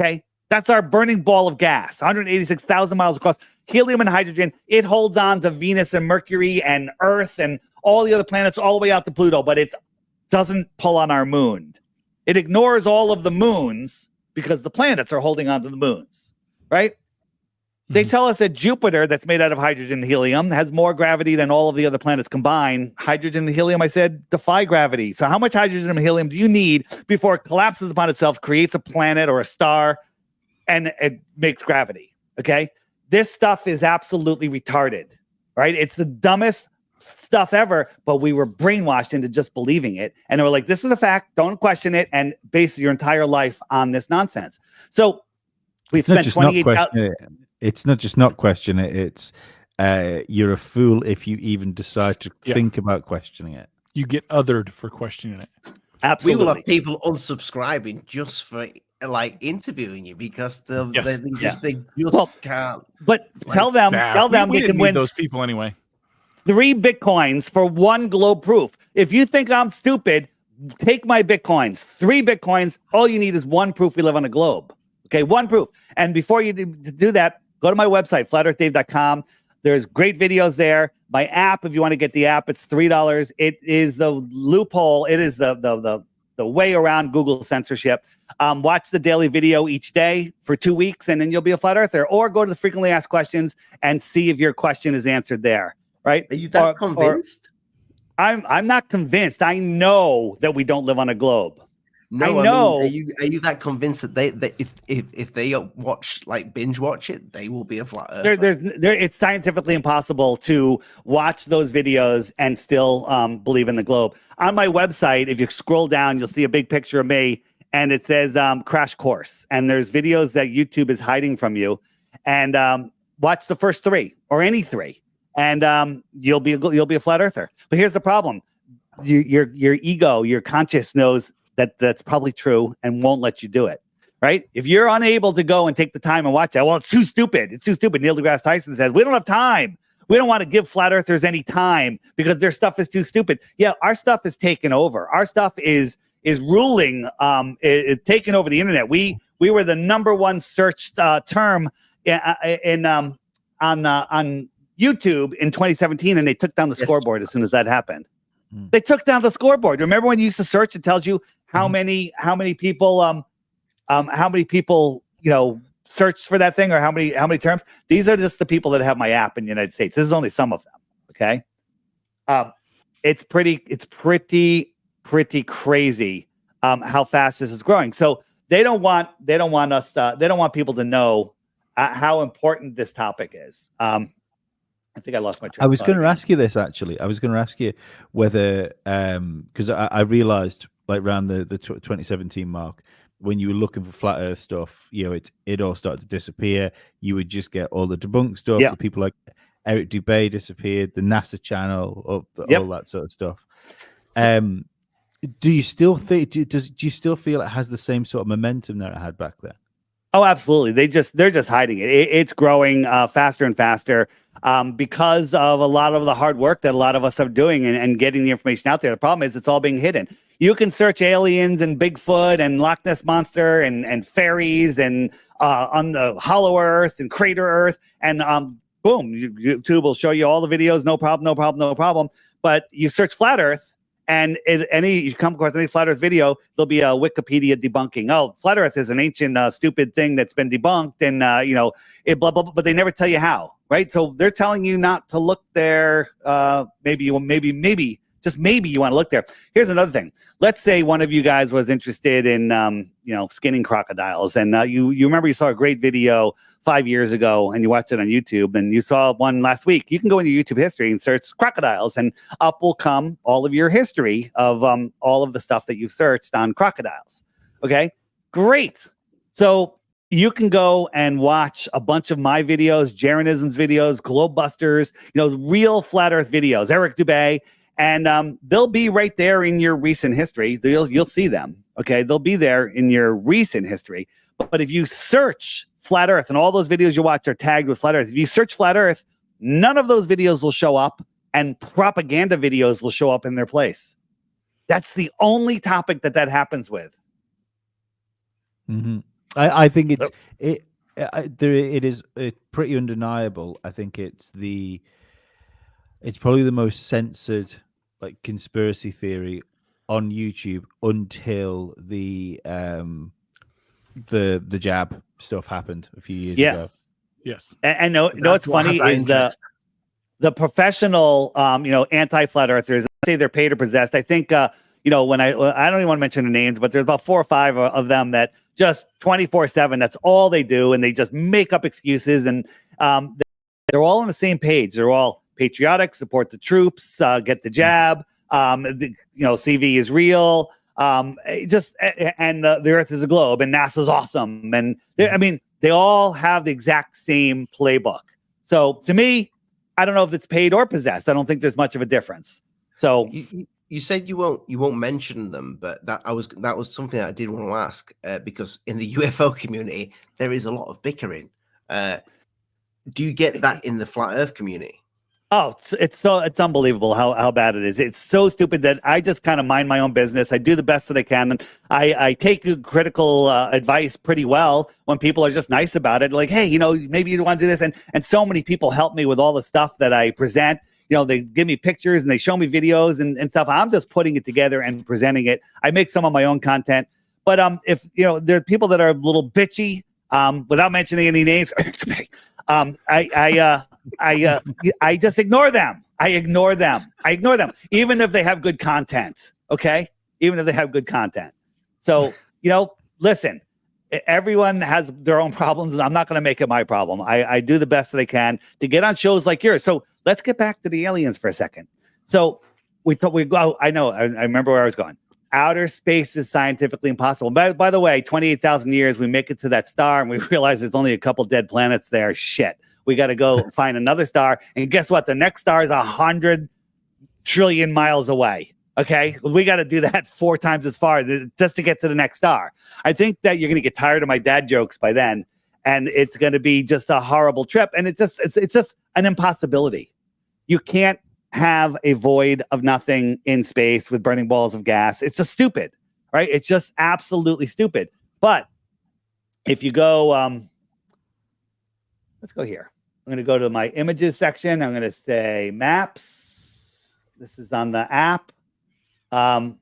Okay, that's our burning ball of gas, 186,000 miles across. Helium and hydrogen, it holds on to Venus and Mercury and Earth and all the other planets all the way out to Pluto, but it doesn't pull on our moon. It ignores all of the moons because the planets are holding on to the moons, right? Mm-hmm. They tell us that Jupiter, that's made out of hydrogen and helium, has more gravity than all of the other planets combined. Hydrogen and helium, I said, defy gravity. So how much hydrogen and helium do you need before it collapses upon itself, creates a planet or a star, and it makes gravity? Okay? This stuff is absolutely retarded, right? It's the dumbest stuff ever, but we were brainwashed into just believing it. And they were like, this is a fact, don't question it, and base your entire life on this nonsense. So we've spent 28,000. It's not just not question it, it's you're a fool if you even decide to think about questioning it. You get othered for questioning it. Absolutely. We will have people unsubscribing just for interviewing you because they just can't. But tell them they can win those people anyway. 3 Bitcoins for 1 globe proof. If you think I'm stupid, take my Bitcoins. 3 Bitcoins. All you need is 1 proof we live on a globe. Okay, 1 proof. And before you do that, go to my website, flatearthdave.com. There's great videos there. My app, if you want to get the app, it's $3. It is the loophole. It is the way around Google censorship. Watch the daily video each day for 2 weeks, and then you'll be a flat earther. Or go to the frequently asked questions and see if your question is answered there. Right? Are you that convinced? I'm not convinced. I know that we don't live on a globe. No, I know. Are you that convinced that if they binge watch it, they will be a flat earther? It's scientifically impossible to watch those videos and still believe in the globe. On my website, if you scroll down, you'll see a big picture of me, and it says crash course. And there's videos that YouTube is hiding from you, and watch the first 3 or any 3. And you'll be a flat earther. But here's the problem: your ego, your conscience knows that that's probably true and won't let you do it. Right? If you're unable to go and take the time and watch that, well, it's too stupid. It's too stupid. Neil deGrasse Tyson says we don't have time. We don't want to give flat earthers any time because their stuff is too stupid. Yeah, our stuff is taken over. Our stuff is ruling, taking over the internet. We were the #1 searched term on YouTube in 2017, and they took down the scoreboard as soon as that happened. They took down the scoreboard. Remember when you used to search, it tells you how many people searched for that thing, or how many terms. These are just the people that have my app in the United States. This is only some of them. Okay. It's pretty crazy how fast this is growing. So they don't want people to know how important this topic is. I think I lost my train. I was going to ask you this, actually. I was going to ask you whether, because I realized like around the 2017 mark, when you were looking for flat Earth stuff, it all started to disappear. You would just get all the debunked stuff. Yeah. The people like Eric Dubé disappeared, the NASA channel, all that sort of stuff. Do you still think? Do you still feel it has the same sort of momentum that it had back then? Oh, absolutely. They're just hiding it. It's growing faster and faster because of a lot of the hard work that a lot of us are doing and getting the information out there. The problem is it's all being hidden. You can search aliens and Bigfoot and Loch Ness Monster and fairies and on the Hollow Earth and Crater Earth, and boom, YouTube will show you all the videos. No problem. But you search flat Earth, and you come across any flat Earth video, there'll be a Wikipedia debunking. Oh, flat Earth is an ancient stupid thing that's been debunked, and it blah blah blah. But they never tell you how, right? So they're telling you not to look there. Maybe you want to look there. Here's another thing. Let's say one of you guys was interested in skinning crocodiles, and you remember you saw a great video 5 years ago, and you watched it on YouTube, and you saw one last week. You can go into YouTube history and search crocodiles, and up will come all of your history of all of the stuff that you searched on crocodiles. Okay, great. So you can go and watch a bunch of my videos, Jeranism's videos, Globebusters, real flat Earth videos, Eric Dubé, and they'll be right there in your recent history. You'll see them. Okay, they'll be there in your recent history. But if you search flat Earth, and all those videos you watch are tagged with flat Earth, if you search flat Earth, none of those videos will show up, and propaganda videos will show up in their place. That's the only topic that happens with. Mm-hmm. I think it is pretty undeniable. I think it's probably the most censored like conspiracy theory on YouTube until the jab stuff happened a few years ago. Yes. And no, what's funny is the professional anti-flat earthers, I say they're paid or possessed. I think when I don't even want to mention the names, but there's about 4 or 5 of them that just 24/7, that's all they do, and they just make up excuses, and they're all on the same page. They're all patriotic, support the troops, get the jab, CV is real, and the Earth is a globe, and NASA's awesome, and they all have the exact same playbook. So to me, I don't know if it's paid or possessed. I don't think there's much of a difference. So you said you won't mention them, but that was something that I did want to ask because in the UFO community there is a lot of bickering. Do you get that in the flat Earth community? Oh, it's unbelievable how bad it is. It's so stupid that I just kind of mind my own business. I do the best that I can. And I take critical advice pretty well when people are just nice about it. Like, hey, maybe you want to do this. And so many people help me with all the stuff that I present. They give me pictures and they show me videos and stuff. I'm just putting it together and presenting it. I make some of my own content. But if there are people that are a little bitchy, without mentioning any names, I just ignore them. I ignore them. Even if they have good content. Okay. Even if they have good content. So, listen, everyone has their own problems, and I'm not going to make it my problem. I do the best that I can to get on shows like yours. So let's get back to the aliens for a second. So we go. I know. I remember where I was going. Outer space is scientifically impossible. By the way, 28,000 years, we make it to that star, and we realize there's only a couple dead planets there. Shit. We got to go find another star. And guess what? The next star is 100 trillion miles away. Okay. We got to do that 4 times as far just to get to the next star. I think that you're going to get tired of my dad jokes by then. And it's going to be just a horrible trip. And it's just an impossibility. You can't have a void of nothing in space with burning balls of gas. It's just stupid, right? It's just absolutely stupid. But if you go, let's go here. I'm going to go to my images section. I'm going to say maps. This is on the app. Oh,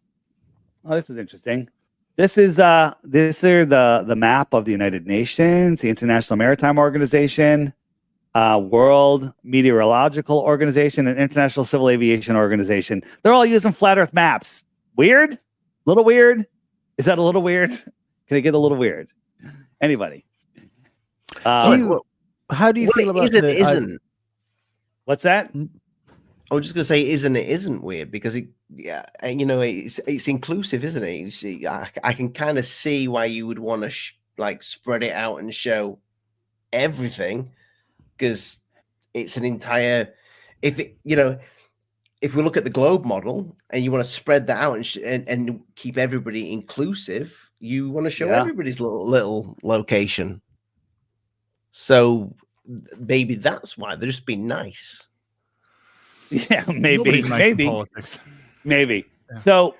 this is interesting. This is the map of the United Nations, the International Maritime Organization, World Meteorological Organization, and International Civil Aviation Organization. They're all using flat Earth maps. Weird? Little weird? Is that a little weird? Can it get a little weird? Anybody? How do you feel about it? Isn't? What's that? I was just gonna say, isn't weird because it's inclusive, isn't it? I can kind of see why you would want to spread it out and show everything, because it's an entire. If we look at the globe model and you want to spread that out and keep everybody inclusive, you want to show everybody's little location. So maybe that's why they're just being nice. Yeah, maybe. Yeah. So,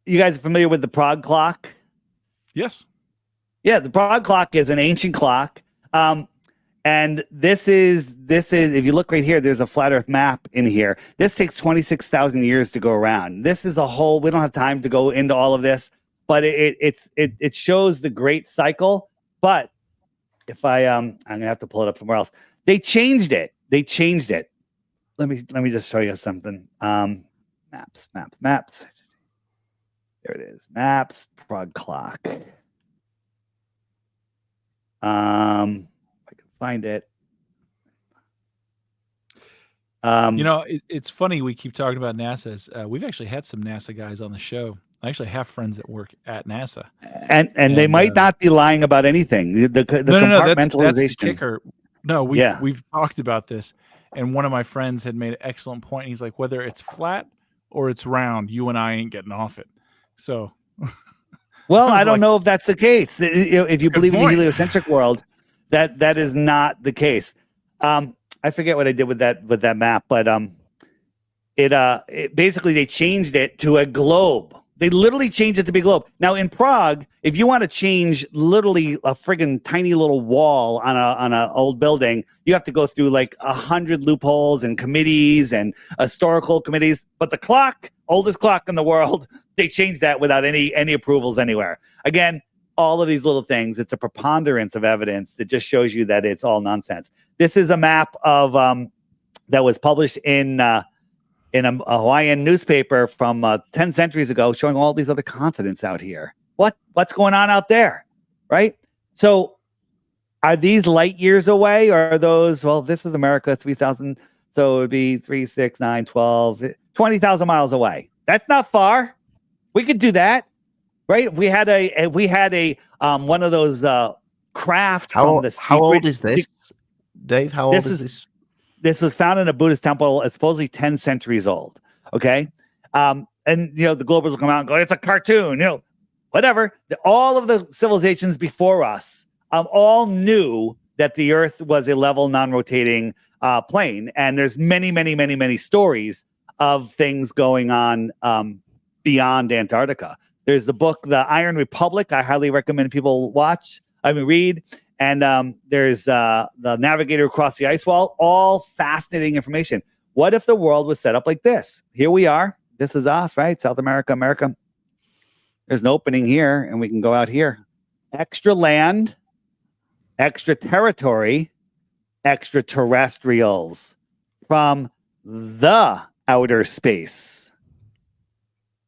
you guys are familiar with the Prague clock? Yes. Yeah, the Prague clock is an ancient clock. And this is if you look right here, there's a flat Earth map in here. This takes 26,000 years to go around. This is a whole. We don't have time to go into all of this, but it shows the great cycle. But if I'm gonna have to pull it up somewhere else. They changed it. Let me just show you something. Maps. There it is. Maps, Prague clock. If I can find it. It's funny we keep talking about NASA's. We've actually had some NASA guys on the show. I actually have friends that work at NASA, and they might not be lying about anything. The compartmentalization. That's the kicker. No, we've talked about this. And one of my friends had made an excellent point. He's like, whether it's flat or it's round, you and I ain't getting off it. So, well, I don't know if that's the case. If you believe in the heliocentric world, that is not the case. I forget what I did with that map, but it basically they changed it to a globe. They literally changed it to be a globe. Now in Prague, if you want to change literally a friggin' tiny little wall on a old building, you have to go through like 100 loopholes and committees and historical committees. But the clock, oldest clock in the world, they changed that without any approvals anywhere. Again, all of these little things, it's a preponderance of evidence that just shows you that it's all nonsense. This is a map of that was published in a Hawaiian newspaper from 10 centuries ago, showing all these other continents out here. What's going on out there, right? So are these light years away, or are those, well, this is America, 3,000, so it would be 3, 6, 9, 12, 20,000 miles away. That's not far. We could do that, right? If we had a one of those craft from the secret. How old is this, Dave? How old is this? This was found in a Buddhist temple. It's supposedly 10 centuries old. Okay. And, the Globers will come out and go, it's a cartoon, whatever. All of the civilizations before us all knew that the Earth was a level, non-rotating plane. And there's many, many, many, many stories of things going on beyond Antarctica. There's the book, The Iron Republic. I highly recommend people read. And there's the Navigator Across the Ice Wall, all fascinating information. What if the world was set up like this? Here we are. This is us, right? South America, America. There's an opening here, and we can go out here. Extra land, extra territory, extraterrestrials from the outer space.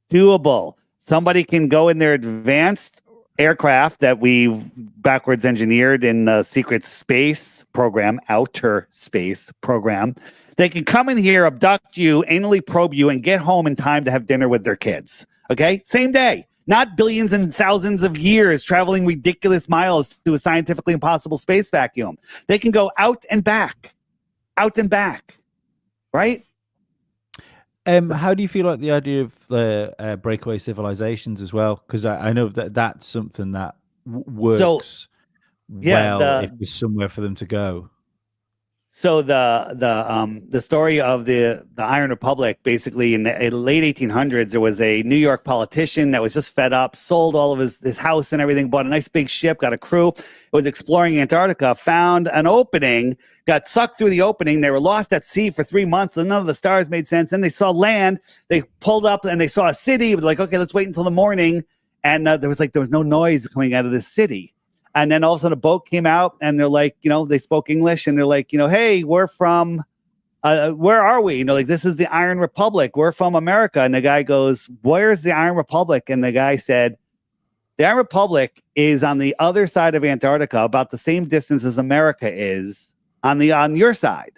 Doable. Somebody can go in their advanced aircraft that we've backwards engineered in the secret space program, outer space program. They can come in here, abduct you, anally probe you, and get home in time to have dinner with their kids. Okay? Same day. Not billions and thousands of years traveling ridiculous miles through a scientifically impossible space vacuum. They can go out and back. Right? How do you feel like the idea of the breakaway civilizations as well? Because I know that's something that works well if there's somewhere for them to go. So the story of the Iron Republic, basically in the late 1800s, there was a New York politician that was just fed up, sold all of his house and everything, bought a nice big ship, got a crew, was exploring Antarctica, found an opening, got sucked through the opening. They were lost at sea for 3 months, and none of the stars made sense. Then they saw land. They pulled up and they saw a city. It was like, okay, let's wait until the morning. and there was no noise coming out of the city. And then all of a sudden a boat came out, and they're like, they spoke English, and they're like, hey, we're from, where are we? This is the Iron Republic. We're from America. And the guy goes, where's the Iron Republic? And the guy said, the Iron Republic is on the other side of Antarctica, about the same distance as America is on your side.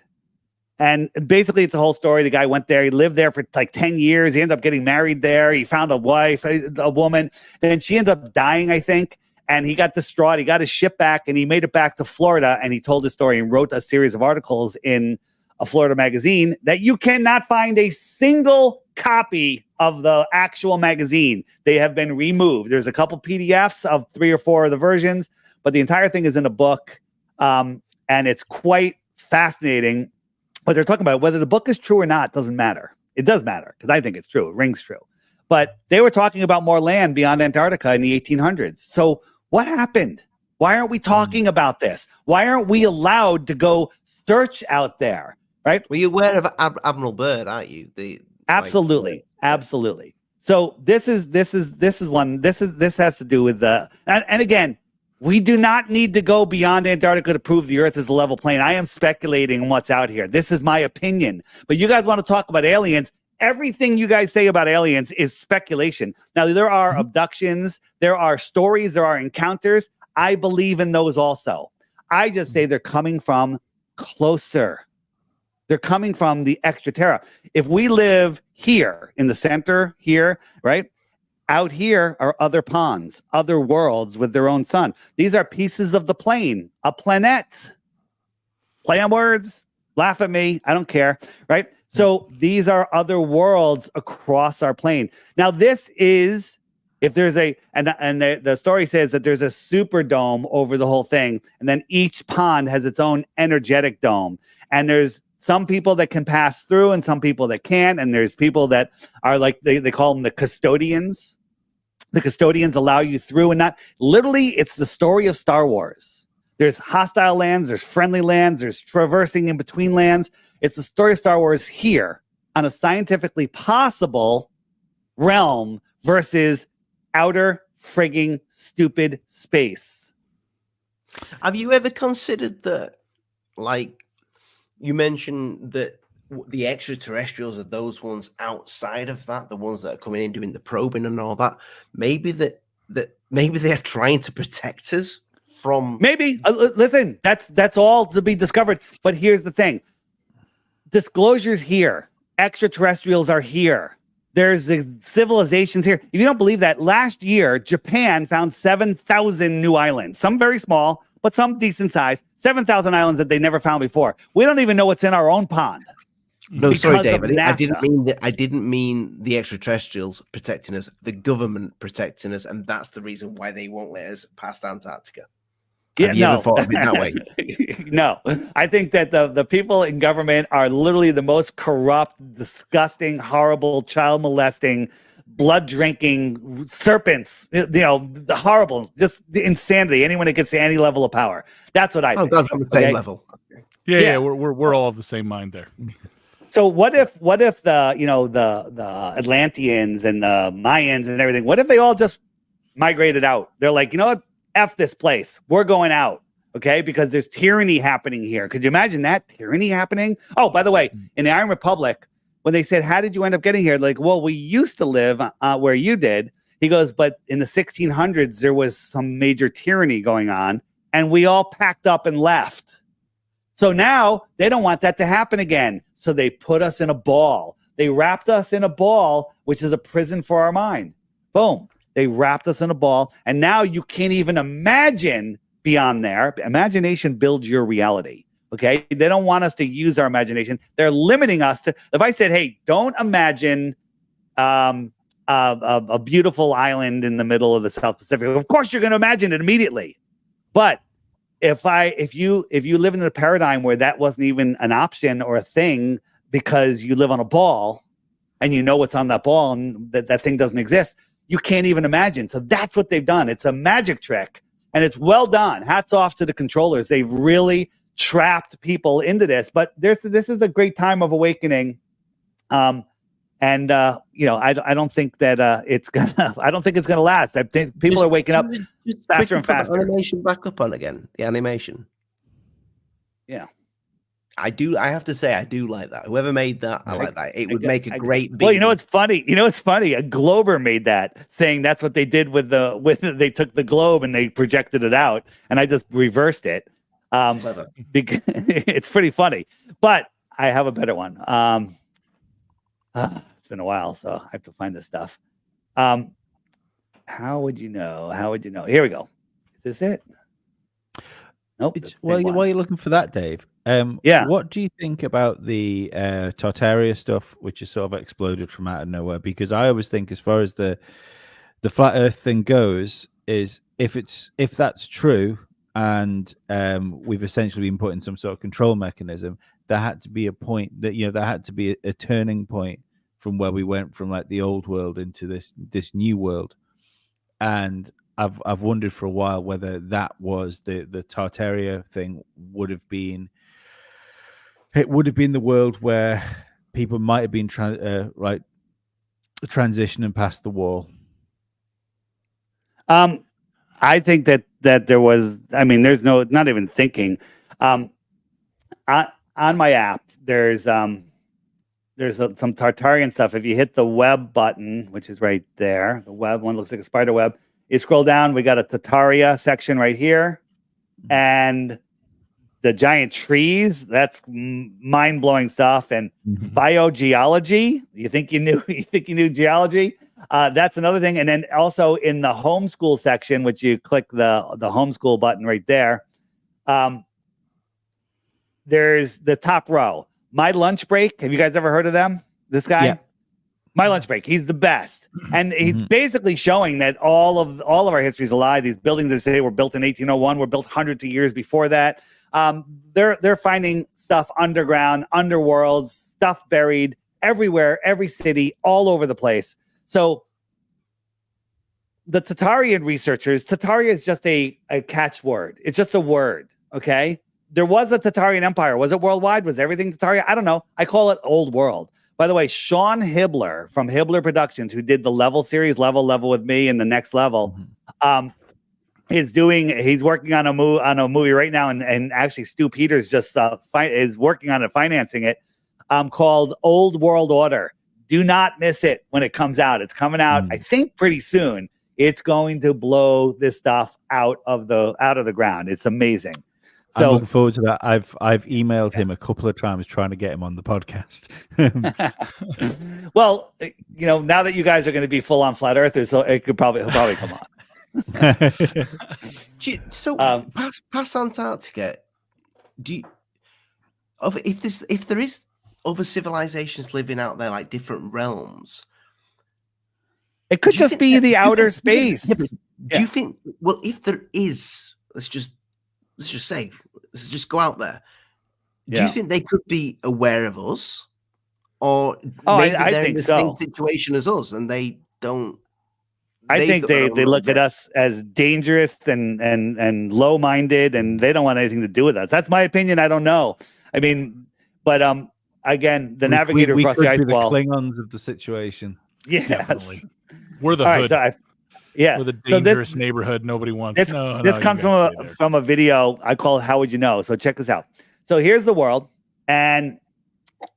And basically, it's a whole story. The guy went there. He lived there for like 10 years. He ended up getting married there. He found a wife, a woman. Then she ended up dying, I think. And he got distraught. He got his ship back, and he made it back to Florida. And he told his story and wrote a series of articles in a Florida magazine that you cannot find a single copy of the actual magazine. They have been removed. There's a couple PDFs of 3 or 4 of the versions, but the entire thing is in a book. And it's quite fascinating. But they're talking about whether the book is true or not doesn't matter. It does matter because I think it's true. It rings true. But they were talking about more land beyond Antarctica in the 1800s. So what happened? Why aren't we talking about this? Why aren't we allowed to go search out there? Right? Well, you're aware of Admiral Byrd, aren't you? Absolutely. So this has to do with and again, we do not need to go beyond Antarctica to prove the Earth is a level plane. I am speculating on what's out here. This is my opinion. But you guys want to talk about aliens. Everything you guys say about aliens is speculation. Now, there are abductions, there are stories, there are encounters. I believe in those also. I just say they're coming from closer. They're coming from the extraterra. If we live here in the center here, right? Out here are other ponds, other worlds with their own sun. These are pieces of the plane, a planet. Play on words, laugh at me, I don't care, right? So these are other worlds across our plane. Now this is, if there's the story says that there's a super dome over the whole thing, and then each pond has its own energetic dome, and there's some people that can pass through and some people that can't. And there's people that are like, they call them the custodians. The custodians allow you through and not. Literally, it's the story of Star Wars. There's hostile lands, there's friendly lands, there's traversing in between lands. It's the story of Star Wars here on a scientifically possible realm versus outer frigging stupid space. Have you ever considered that, like, you mentioned that the extraterrestrials are those ones outside of that, the ones that are coming in doing the probing and all that. Maybe maybe they're trying to protect us from. Maybe listen, that's all to be discovered. But here's the thing: disclosures here, extraterrestrials are here. There's civilizations here. If you don't believe that, last year Japan found 7,000 new islands. Some very small, but some decent size. 7,000 islands that they never found before. We don't even know what's in our own pond. No, sorry, David. I didn't mean the extraterrestrials protecting us. The government protecting us, and that's the reason why they won't let us past Antarctica. Have you ever thought of it that way? No, I think that the people in government are literally the most corrupt, disgusting, horrible, child molesting, blood drinking serpents. The horrible, just the insanity. Anyone that gets to any level of power. That's what I think. On the same level. Yeah, we're all of the same mind there. So what if the Atlanteans and the Mayans and everything, what if they all just migrated out? They're like, you know what? F this place. We're going out. Okay. Because there's tyranny happening here. Could you imagine that tyranny happening? Oh, by the way, in the Iron Republic, when they said, how did you end up getting here? Like, well, we used to live where you did. He goes, but in the 1600s, there was some major tyranny going on and we all packed up and left. So now they don't want that to happen again. So they put us in a ball. They wrapped us in a ball, which is a prison for our mind. Boom. They wrapped us in a ball. And now you can't even imagine beyond there. Imagination builds your reality. Okay. They don't want us to use our imagination. They're limiting us to, if I said, hey, don't imagine a beautiful island in the middle of the South Pacific. Of course, you're going to imagine it immediately. But if you live in a paradigm where that wasn't even an option or a thing because you live on a ball and you know what's on that ball and that thing doesn't exist, you can't even imagine. So that's what they've done. It's a magic trick and it's well done. Hats off to the controllers. They've really trapped people into this. But this is a great time of awakening. And I don't think that it's gonna. I don't think it's gonna last. I think people are waking up faster and faster. Animation back up on again. The animation. Yeah, I do. I have to say, I do like that. Whoever made that, I like that. It would make a great. Well, it's funny. It's funny. A Glober made that, saying that's what they did with they took the globe and they projected it out, and I just reversed it. Because it's pretty funny. But I have a better one. It's been a while, so I have to find this stuff. How would you know? Here we go. Is this it? Nope. While you're looking for that, Dave, what do you think about the Tartaria stuff, which is sort of exploded from out of nowhere? Because I always think, as far as the flat Earth thing goes, is if that's true, and we've essentially been put in some sort of control mechanism, there had to be a point that there had to be a turning point from where we went from like the old world into this new world. And I've wondered for a while whether that was the Tartaria thing would have been the world where people might have been transitioning past the wall. I think that there was. I mean, there's not even thinking. On my app, there's some Tartarian stuff. If you hit the web button, which is right there, the web one looks like a spider web. You scroll down, we got a Tartaria section right here, and the giant trees. That's mind-blowing stuff. And biogeology. You think you knew geology? That's another thing. And then also in the homeschool section, which you click the homeschool button right there. There's the top row. My Lunch Break. Have you guys ever heard of them? This guy? Yeah. My Lunch Break. He's the best. And he's basically showing that all of our history is a lie. These buildings that say were built in 1801 were built hundreds of years before that. They're finding stuff underground, underworld, stuff buried everywhere, every city, all over the place. So the Tartarian researchers, Tartaria is just a catchword. It's just a word, okay? There was a Tartarian Empire. Was it worldwide? Was everything Tartaria? I don't know. I call it Old World. By the way, Sean Hibbler from Hibbler Productions, who did the Level series, Level with Me, and the Next Level, he's working on a movie right now, and actually Stu Peters just is working on it, financing it, called Old World Order. Do not miss it when it comes out. It's coming out, I think, pretty soon. It's going to blow this stuff out of the ground. It's amazing. So, I'm looking forward to that. I've emailed him a couple of times trying to get him on the podcast. Well, now that you guys are going to be full on flat earthers, so he'll probably come on. So past Antarctica, if there is other civilizations living out there, like different realms, it could just be the outer space. Do you think? Well, if there is, let's just go out there. Do you think they could be aware of us, or maybe I they're think in the so. same situation as us, and they don't? I think they look at us as dangerous and low-minded, and they don't want anything to do with us. That's my opinion. I don't know. I mean, but again, the navigator across the ice wall. The Klingons of the situation. Yes. Definitely. We're the hood. We're the dangerous neighborhood nobody wants. This comes from a video I call How Would You Know? So check this out. So here's the world, and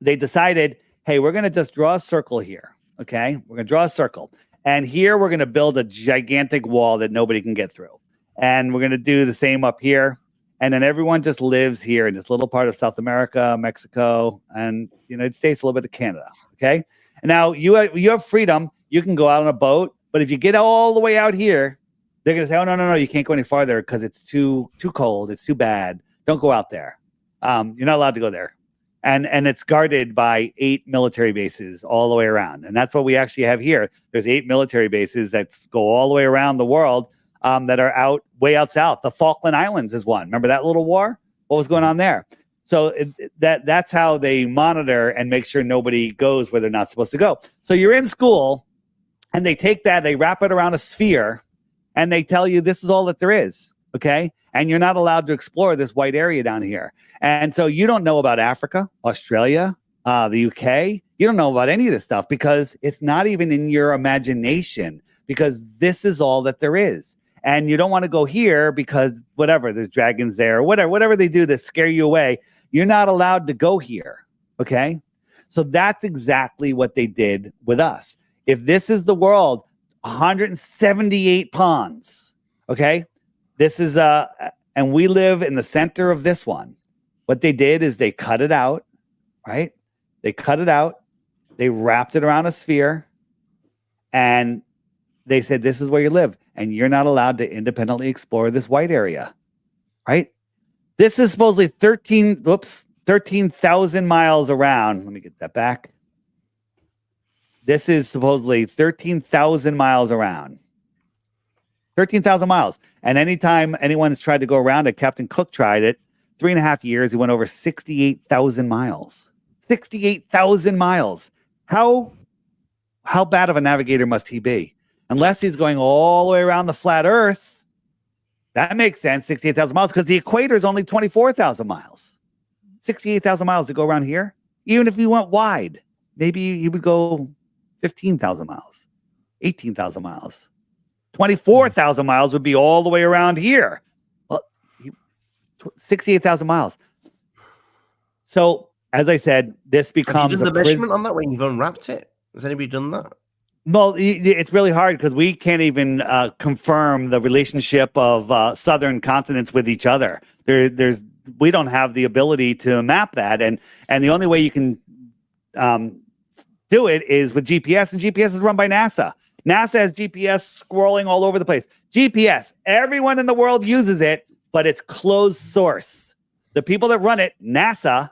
they decided, hey, we're going to just draw a circle here, okay? We're going to draw a circle. And here we're going to build a gigantic wall that nobody can get through. And we're going to do the same up here. And then everyone just lives here in this little part of South America, Mexico, and the United States, a little bit of Canada, okay? And now you have freedom. You can go out on a boat. But if you get all the way out here, they're going to say, oh, no, you can't go any farther because it's too cold. It's too bad. Don't go out there. You're not allowed to go there. And it's guarded by 8 military bases all the way around. And that's what we actually have here. There's 8 military bases that go all the way around the world that are way out south. The Falkland Islands is one. Remember that little war? What was going on there? So that's how they monitor and make sure nobody goes where they're not supposed to go. So you're in school, and they take that, they wrap it around a sphere, and they tell you this is all that there is, okay? And you're not allowed to explore this white area down here. And so you don't know about Africa, Australia, the UK, you don't know about any of this stuff because it's not even in your imagination, because this is all that there is. And you don't want to go here because whatever, there's dragons there, or whatever they do to scare you away. You're not allowed to go here. Okay. So that's exactly what they did with us. If this is the world, 178 ponds. Okay. This is and we live in the center of this one. What they did is they cut it out, right? They cut it out. They wrapped it around a sphere, and they said, this is where you live, and you're not allowed to independently explore this white area, right? This is supposedly 13,000 miles around. Let me get that back. This is supposedly 13,000 miles around. 13,000 miles. And anytime anyone's tried to go around it, Captain Cook tried it, 3.5 years, he went over 68,000 miles. 68,000 miles. How bad of a navigator must he be? Unless he's going all the way around the flat Earth, that makes sense, 68,000 miles, because the equator is only 24,000 miles. 68,000 miles to go around here. Even if he went wide, maybe he would go 15,000 miles, 18,000 miles. 24,000 miles would be all the way around here. Well, 68,000 miles. So, as I said, this becomes the measurement on that when you've unwrapped it. Has anybody done that? Well, it's really hard because we can't even confirm the relationship of southern continents with each other. We don't have the ability to map that, and the only way you can do it is with GPS, and GPS is run by NASA. NASA has GPS scrolling all over the place. GPS, everyone in the world uses it, but it's closed source. The people that run it, NASA,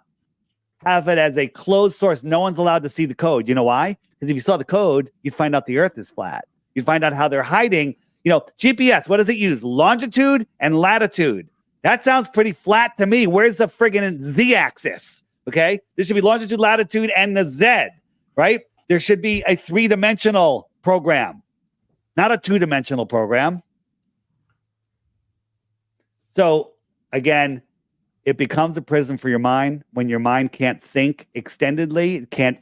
have it as a closed source. No one's allowed to see the code. You know why? Because if you saw the code, you'd find out the Earth is flat. You'd find out how they're hiding. You know, GPS, what does it use? Longitude and latitude. That sounds pretty flat to me. Where's the friggin' Z-axis? Okay? There should be longitude, latitude, and the Z, right? There should be a 3-dimensional program, not a 2-dimensional program. So, again, it becomes a prison for your mind when your mind can't think extendedly, can't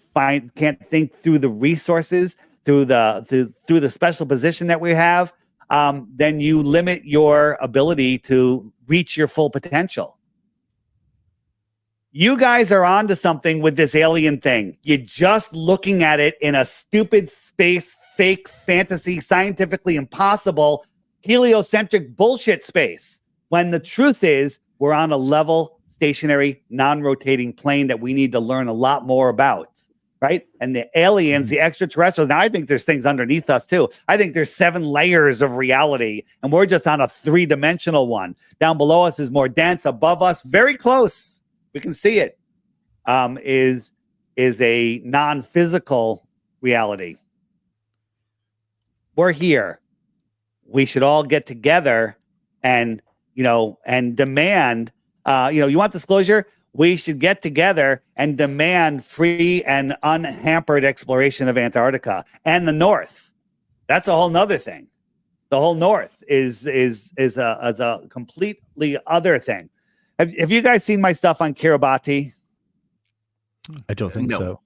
think through the resources, through the special position that we have. Then you limit your ability to reach your full potential. You guys are onto something with this alien thing. You're just looking at it in a stupid space, fake fantasy, scientifically impossible, heliocentric bullshit space. When the truth is, we're on a level, stationary, non-rotating plane that we need to learn a lot more about, right? And the aliens, the extraterrestrials, now I think there's things underneath us too. I think there's 7 layers of reality, and we're just on a 3-dimensional one. Down below us is more dense. Above us, very close, we can see it, is a non-physical reality. We're here. We should all get together and demand, you want disclosure? We should get together and demand free and unhampered exploration of Antarctica and the North. That's a whole nother thing. The whole North is a completely other thing. Have you guys seen my stuff on Kiribati? I don't think so.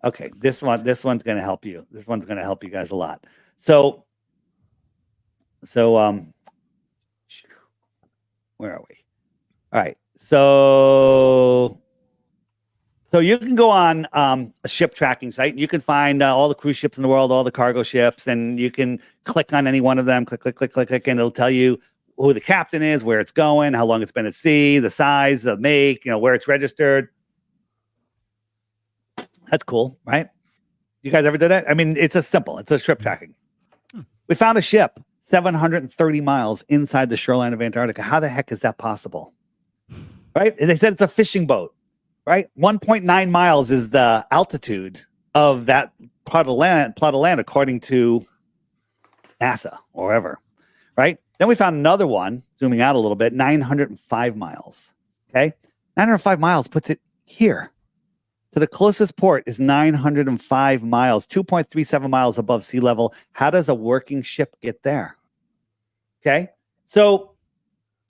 Okay, this one's going to help you. This one's going to help you guys a lot. So where are we? All right. So you can go on a ship tracking site. And you can find all the cruise ships in the world, all the cargo ships, and you can click on any one of them. Click, and it'll tell you who the captain is, where it's going, how long it's been at sea, the size, the make, where it's registered. That's cool, right? You guys ever did that? I mean, it's simple. It's a ship tracking. We found a ship 730 miles inside the shoreline of Antarctica. How the heck is that possible? Right? And they said it's a fishing boat, right? 1.9 miles is the altitude of that plot of land, according to NASA or wherever, right? Then we found another one, zooming out a little bit, 905 miles, okay? 905 miles puts it here. So the closest port is 905 miles, 2.37 miles above sea level. How does a working ship get there? Okay, so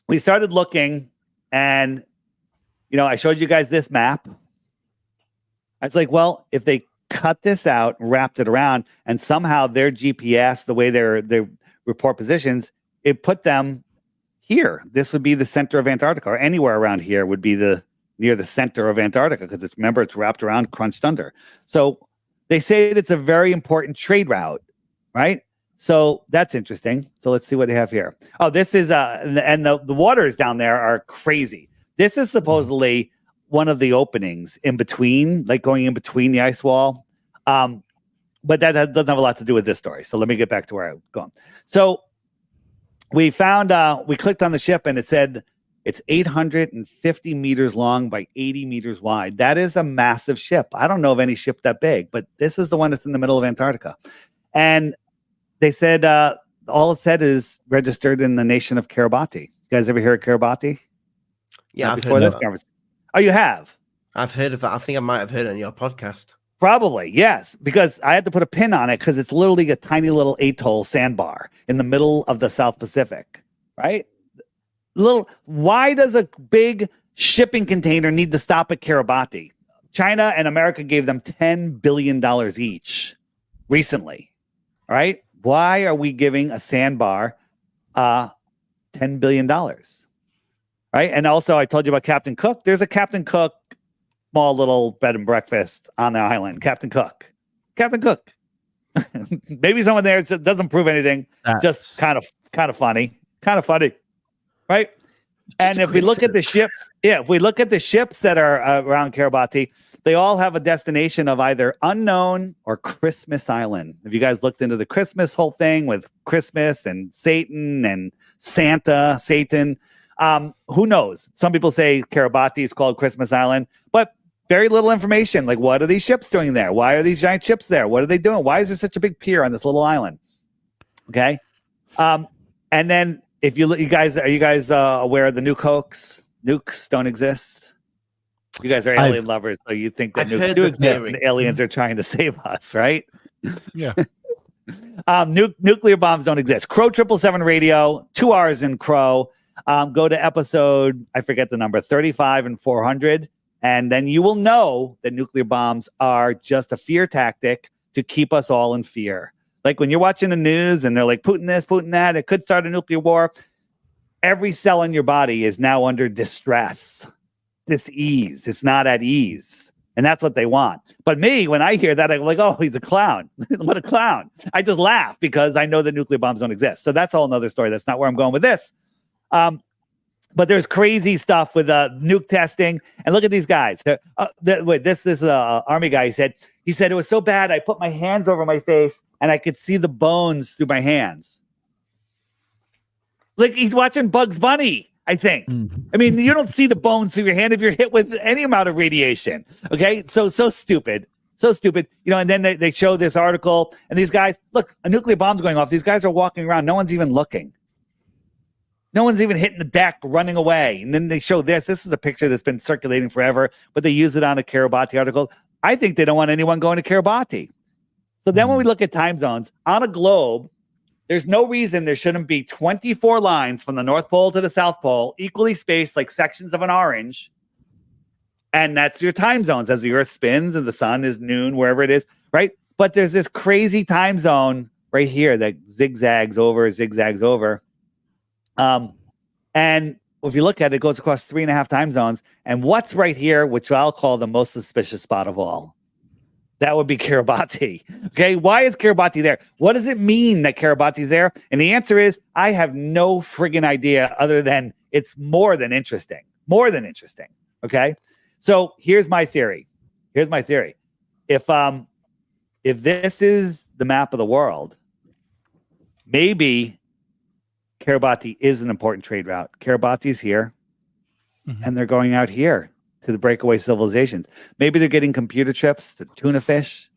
we started looking, and I showed you guys this map. I was like, well, if they cut this out, wrapped it around, and somehow their GPS, the way they report positions, it put them here. This would be the center of Antarctica, or anywhere around here would be near the center of Antarctica, because it's wrapped around, crunched under. So they say it's a very important trade route, right? So that's interesting. So let's see what they have here. Oh, this is and the waters down there are crazy. This is supposedly one of the openings in between, like going in between the ice wall. But that doesn't have a lot to do with this story. So let me get back to where I'm going. So we found, we clicked on the ship and it said it's 850 meters long by 80 meters wide. That is a massive ship. I don't know of any ship that big, but this is the one that's in the middle of Antarctica. And they said, all it said is registered in the nation of Kiribati. You guys ever hear of Kiribati? Yeah, before this conference. Oh, you have? I've heard of that. I think I might have heard it on your podcast. Probably, yes, because I had to put a pin on it because it's literally a tiny little atoll sandbar in the middle of the South Pacific, right? Why does a big shipping container need to stop at Kiribati? China and America gave them $10 billion each recently, all right? Why are we giving a sandbar $10 billion, right? And also, I told you about Captain Cook. There's a Captain Cook small little bed and breakfast on the island. Captain Cook. Maybe someone there doesn't prove anything. Just kind of funny, right? And if we look at the ships, that are around Kiribati, they all have a destination of either unknown or Christmas Island. Have you guys looked into the Christmas whole thing with Christmas and Satan and Satan? Who knows? Some people say Kiribati is called Christmas Island, but very little information. Like, what are these ships doing there? Why are these giant ships there? What are they doing? Why is there such a big pier on this little island? Okay. And then if are you guys aware of the nuke hoax? Nukes don't exist. You guys are alien lovers, so you think that nukes do exist and aliens are trying to save us, right? Yeah. Nuclear bombs don't exist. Crow 777 radio, 2 hours in Crow. Go to episode, I forget the number, 35 and 400. And then you will know that nuclear bombs are just a fear tactic to keep us all in fear. Like when you're watching the news and they're like, Putin this, Putin that, it could start a nuclear war. Every cell in your body is now under distress, dis-ease. It's not at ease. And that's what they want. But me, when I hear that, I'm like, oh, he's a clown. What a clown. I just laugh because I know that nuclear bombs don't exist. So that's a whole nother story. That's not where I'm going with this. But there's crazy stuff with nuke testing. And look at these guys. This is an army guy. He said it was so bad, I put my hands over my face and I could see the bones through my hands. Like he's watching Bugs Bunny, I think. Mm-hmm. I mean, you don't see the bones through your hand if you're hit with any amount of radiation. Okay, so stupid. You know, and then they show this article and these guys, look, a nuclear bomb's going off. These guys are walking around. No one's even looking. No one's even hitting the deck, running away. And then they show this. This is a picture that's been circulating forever, but they use it on a Kiribati article. I think they don't want anyone going to Kiribati. So then when we look at time zones, on a globe, there's no reason there shouldn't be 24 lines from the North Pole to the South Pole, equally spaced like sections of an orange. And that's your time zones as the Earth spins and the sun is noon, wherever it is, right? But there's this crazy time zone right here that zigzags over. And if you look at it, it goes across 3.5 time zones. And what's right here, which I'll call the most suspicious spot of all? That would be Kiribati. Okay, why is Kiribati there? What does it mean that Kiribati's there? And the answer is, I have no friggin' idea other than it's more than interesting. Okay, so here's my theory. If this is the map of the world, maybe Kiribati is an important trade route. Kiribati's here, and they're going out here to the breakaway civilizations. Maybe they're getting computer chips to tuna fish.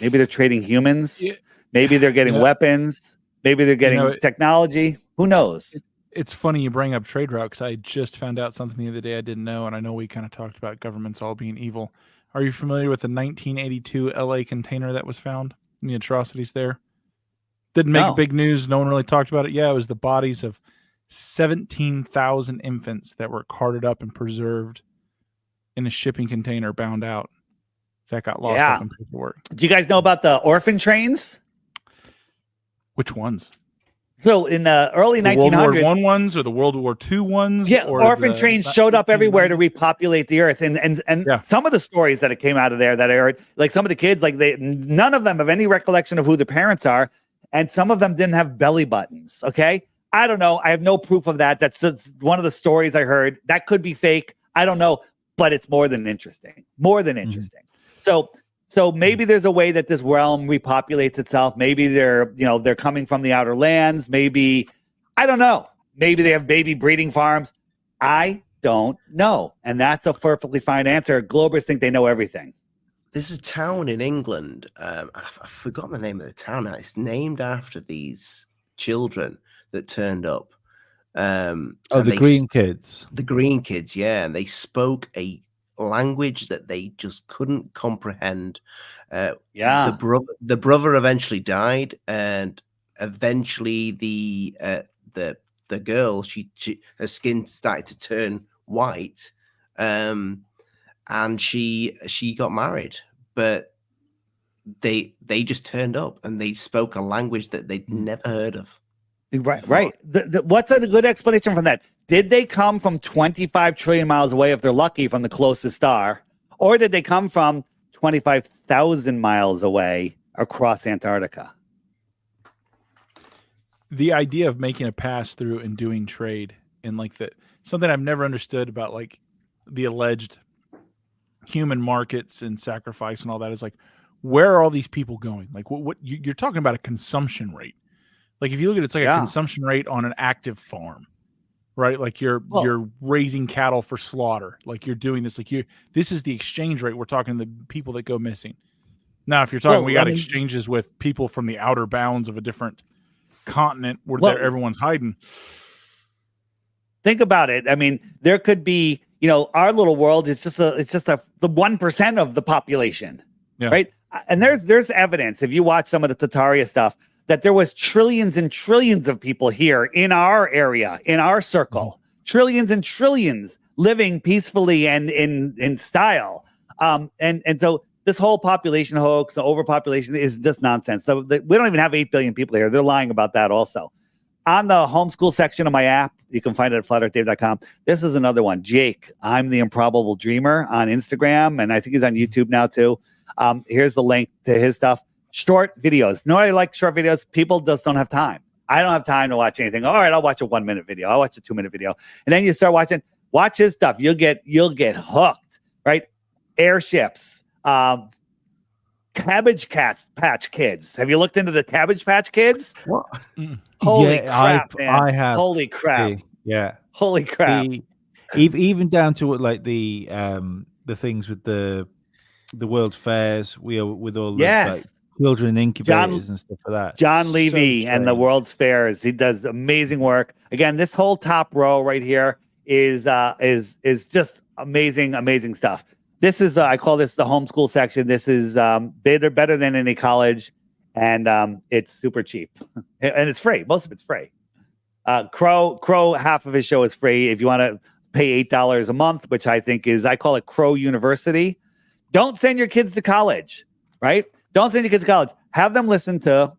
Maybe they're trading humans. Yeah. Maybe they're getting weapons. Maybe they're getting technology. Who knows? It's funny you bring up trade route because I just found out something the other day I didn't know, and I know we kind of talked about governments all being evil. Are you familiar with the 1982 LA container that was found and the atrocities there? Didn't make big news. No one really talked about it. Yeah, it was the bodies of 17,000 infants that were carted up and preserved in a shipping container bound out. that got lost up in paperwork. Do you guys know about the orphan trains? Which ones? So in the early 1900s, World War I ones or the World War II ones? Yeah, or orphan trains showed up everywhere to repopulate the earth. And some of the stories that came out of there that I heard, like some of the kids, like none of them have any recollection of who the parents are. And some of them didn't have belly buttons. Okay. I don't know. I have no proof of that. That's one of the stories I heard. That could be fake. I don't know, but it's more than interesting. So maybe there's a way that this realm repopulates itself. Maybe they're coming from the outer lands. Maybe, I don't know. Maybe they have baby breeding farms. I don't know. And that's a perfectly fine answer. Globers think they know everything. There's a town in England. I've forgotten the name of the town now. It's named after these children that turned up. The Green Kids. The Green Kids, yeah. And they spoke a language that they just couldn't comprehend. The brother eventually died, and eventually the girl, she her skin started to turn white, and she got married, but they just turned up and they spoke a language that they'd never heard of. Right. What's a good explanation from that? Did they come from 25 trillion miles away, if they're lucky, from the closest star? Or did they come from 25,000 miles away across Antarctica? The idea of making a pass through and doing trade, and like something I've never understood about like the alleged human markets and sacrifice and all that is like, where are all these people going? Like what you're talking about a consumption rate. Like if you look at it, it's like a consumption rate on an active farm, right? Like you're raising cattle for slaughter. Like you're doing this, this is the exchange rate. We're talking the people that go missing. Now, if you're talking, we got exchanges with people from the outer bounds of a different continent where everyone's hiding. Think about it. I mean, there could be, our little world is just the 1% of the population, right? And there's evidence, if you watch some of the Tataria stuff, that there was trillions and trillions of people here in our area, in our circle, trillions and trillions living peacefully and in style. And so this whole population hoax, the overpopulation, is just nonsense. We don't even have 8 billion people here. They're lying about that also. On the homeschool section of my app, you can find it at flatearthdave.com. This is another one. Jake, I'm the Improbable Dreamer on Instagram, and I think he's on YouTube now too. Here's the link to his stuff. Short videos. No, I like short videos. People just don't have time. I don't have time to watch anything. All right, I'll watch a 1-minute video. I'll watch a 2-minute video. And then you start watch his stuff. You'll get hooked, right? Airships, Cabbage Patch Kids. Have you looked into the Cabbage Patch Kids? What? Holy crap, man. I have. Holy crap. Yeah. Holy crap. Even down to like the things with the World's Fairs, with all the children incubators and stuff like that. John Levy and the World's Fairs. He does amazing work. Again, this whole top row right here is just amazing stuff. This is I call this the homeschool section. This is better than any college, and it's super cheap and it's free. Most of it's free. Crow, half of his show is free. If you want to pay $8 a month, which I think I call it Crow University. Don't send your kids to college, right? Don't send your kids to college. Have them listen to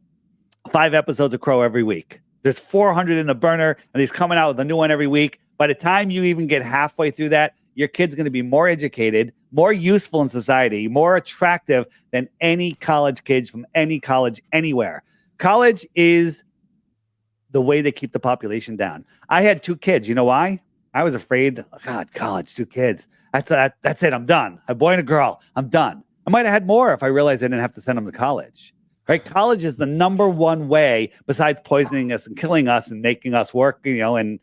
5 episodes of Crow every week. There's 400 in the burner, and he's coming out with a new one every week. By the time you even get halfway through that, your kid's going to be more educated, more useful in society, more attractive than any college kid from any college anywhere. College is the way they keep the population down. I had 2 kids. You know why? I was afraid. Oh God, college, 2 kids. That's it. I'm done. A boy and a girl. I'm done. I might have had more if I realized I didn't have to send them to college. Right? College is the number one way, besides poisoning us and killing us and making us work, and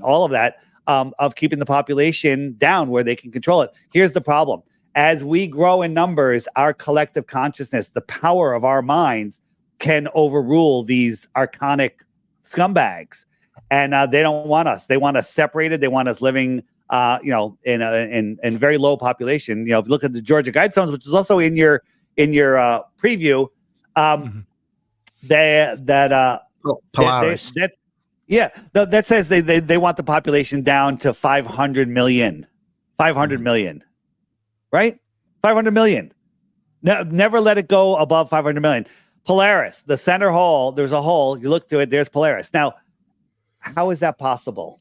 all of that, of keeping the population down where they can control it. Here's the problem. As we grow in numbers, our collective consciousness, the power of our minds, can overrule these archonic scumbags. And they don't want us. They want us separated. They want us living in very low population. If you look at the Georgia Guidestones, which is also in your preview, Polaris. That says they want the population down to 500 million. 500 million, right? 500 million. Never let it go above 500 million. Polaris, the center hole, there's a hole. You look through it, there's Polaris. Now, how is that possible?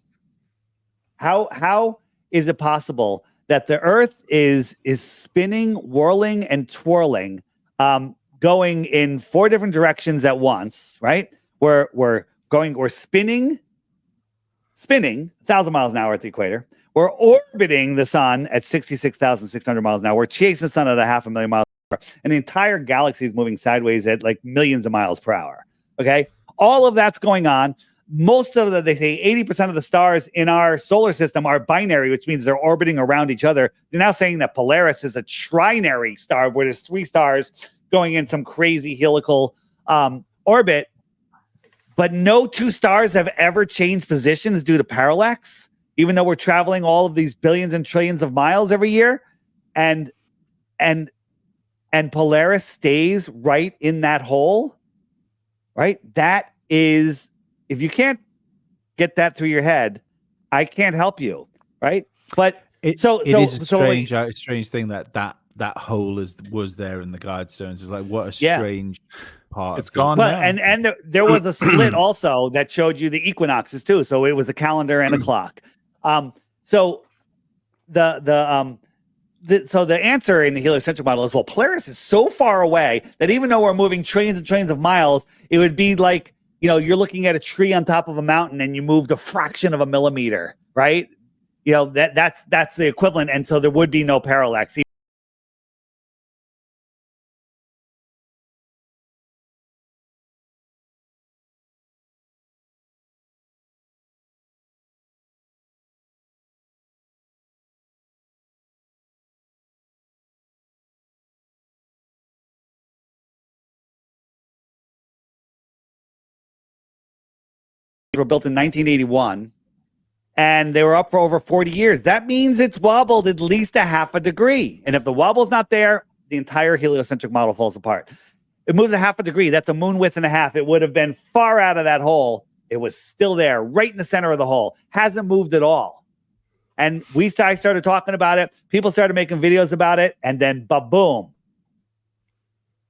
How is it possible that the Earth is spinning, whirling, and twirling, going in 4 different directions at once, right? We're spinning 1,000 miles an hour at the equator. We're orbiting the sun at 66,600 miles an hour. We're chasing the sun at 500,000 miles per hour. And the entire galaxy is moving sideways at like millions of miles per hour. Okay? All of that's going on. Most of they say 80% of the stars in our solar system are binary, which means they're orbiting around each other. They're now saying that Polaris is a trinary star, where there's 3 stars going in some crazy helical orbit. But no 2 stars have ever changed positions due to parallax, even though we're traveling all of these billions and trillions of miles every year. And Polaris stays right in that hole, right? That is, if you can't get that through your head, I can't help you, right? But it is a strange thing that hole was there in the Guidestones. It's like, what a strange part. It's gone now. And there was a slit also that showed you the equinoxes too. So it was a calendar and a clock. So the answer in the heliocentric model is, well, Polaris is so far away that even though we're moving trillions and trillions of miles, it would be like, you're looking at a tree on top of a mountain and you moved a fraction of a millimeter, right? That's the equivalent. And so there would be no parallax. Were built in 1981 and they were up for over 40 years. That means it's wobbled at least 0.5 degree. And if the wobble's not there, the entire heliocentric model falls apart. It moves 0.5 degree. That's a moon width and a half. It would have been far out of that hole. It was still there, right in the center of the hole. Hasn't moved at all. And I started talking about it. People started making videos about it. And then ba-boom,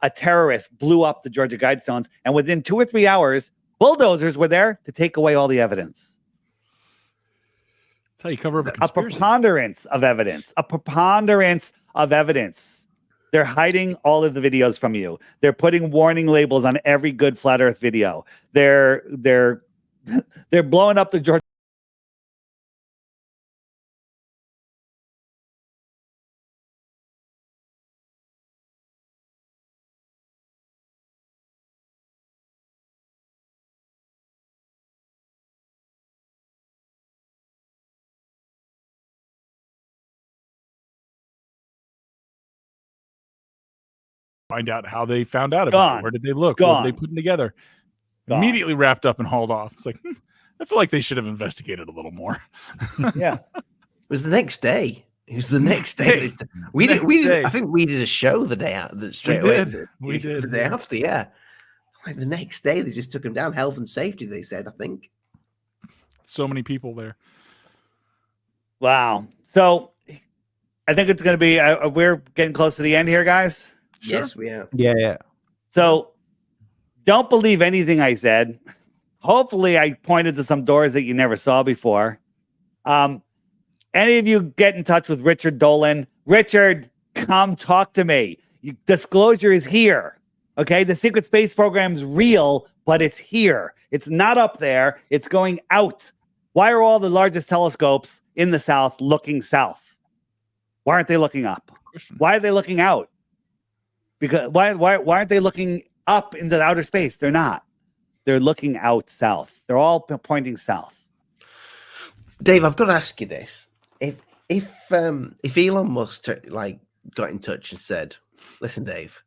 a terrorist blew up the Georgia Guidestones. And within 2 or 3 hours, bulldozers were there to take away all the evidence. That's how you cover up a preponderance of evidence. They're hiding all of the videos from you. They're putting warning labels on every good flat Earth video. They're blowing up the Georgia. Find out how they found out about it. Where did they look? What were they putting together? Immediately wrapped up and hauled off. It's like, I feel like they should have investigated a little more. Yeah. It was the next day. It was the next day. We did. I think we did a show the day out. Straight away. We did the day after. Yeah. Like the next day, they just took him down. Health and safety, they said. I think. So many people there. Wow. So, I think it's going to be. We're getting close to the end here, guys. Sure. Yes, we are. Yeah. So, don't believe anything I said. Hopefully, I pointed to some doors that you never saw before. Any of you get in touch with Richard Dolan? Richard, come talk to me. Disclosure is here. Okay, the secret space program's real, but it's here. It's not up there. It's going out. Why are all the largest telescopes in the south looking south? Why aren't they looking up? Why are they looking out? Because why aren't they looking up into the outer space? They're not. They're looking out south. They're all pointing south. Dave, I've got to ask you this: if Elon Musk got in touch and said, "Listen, Dave,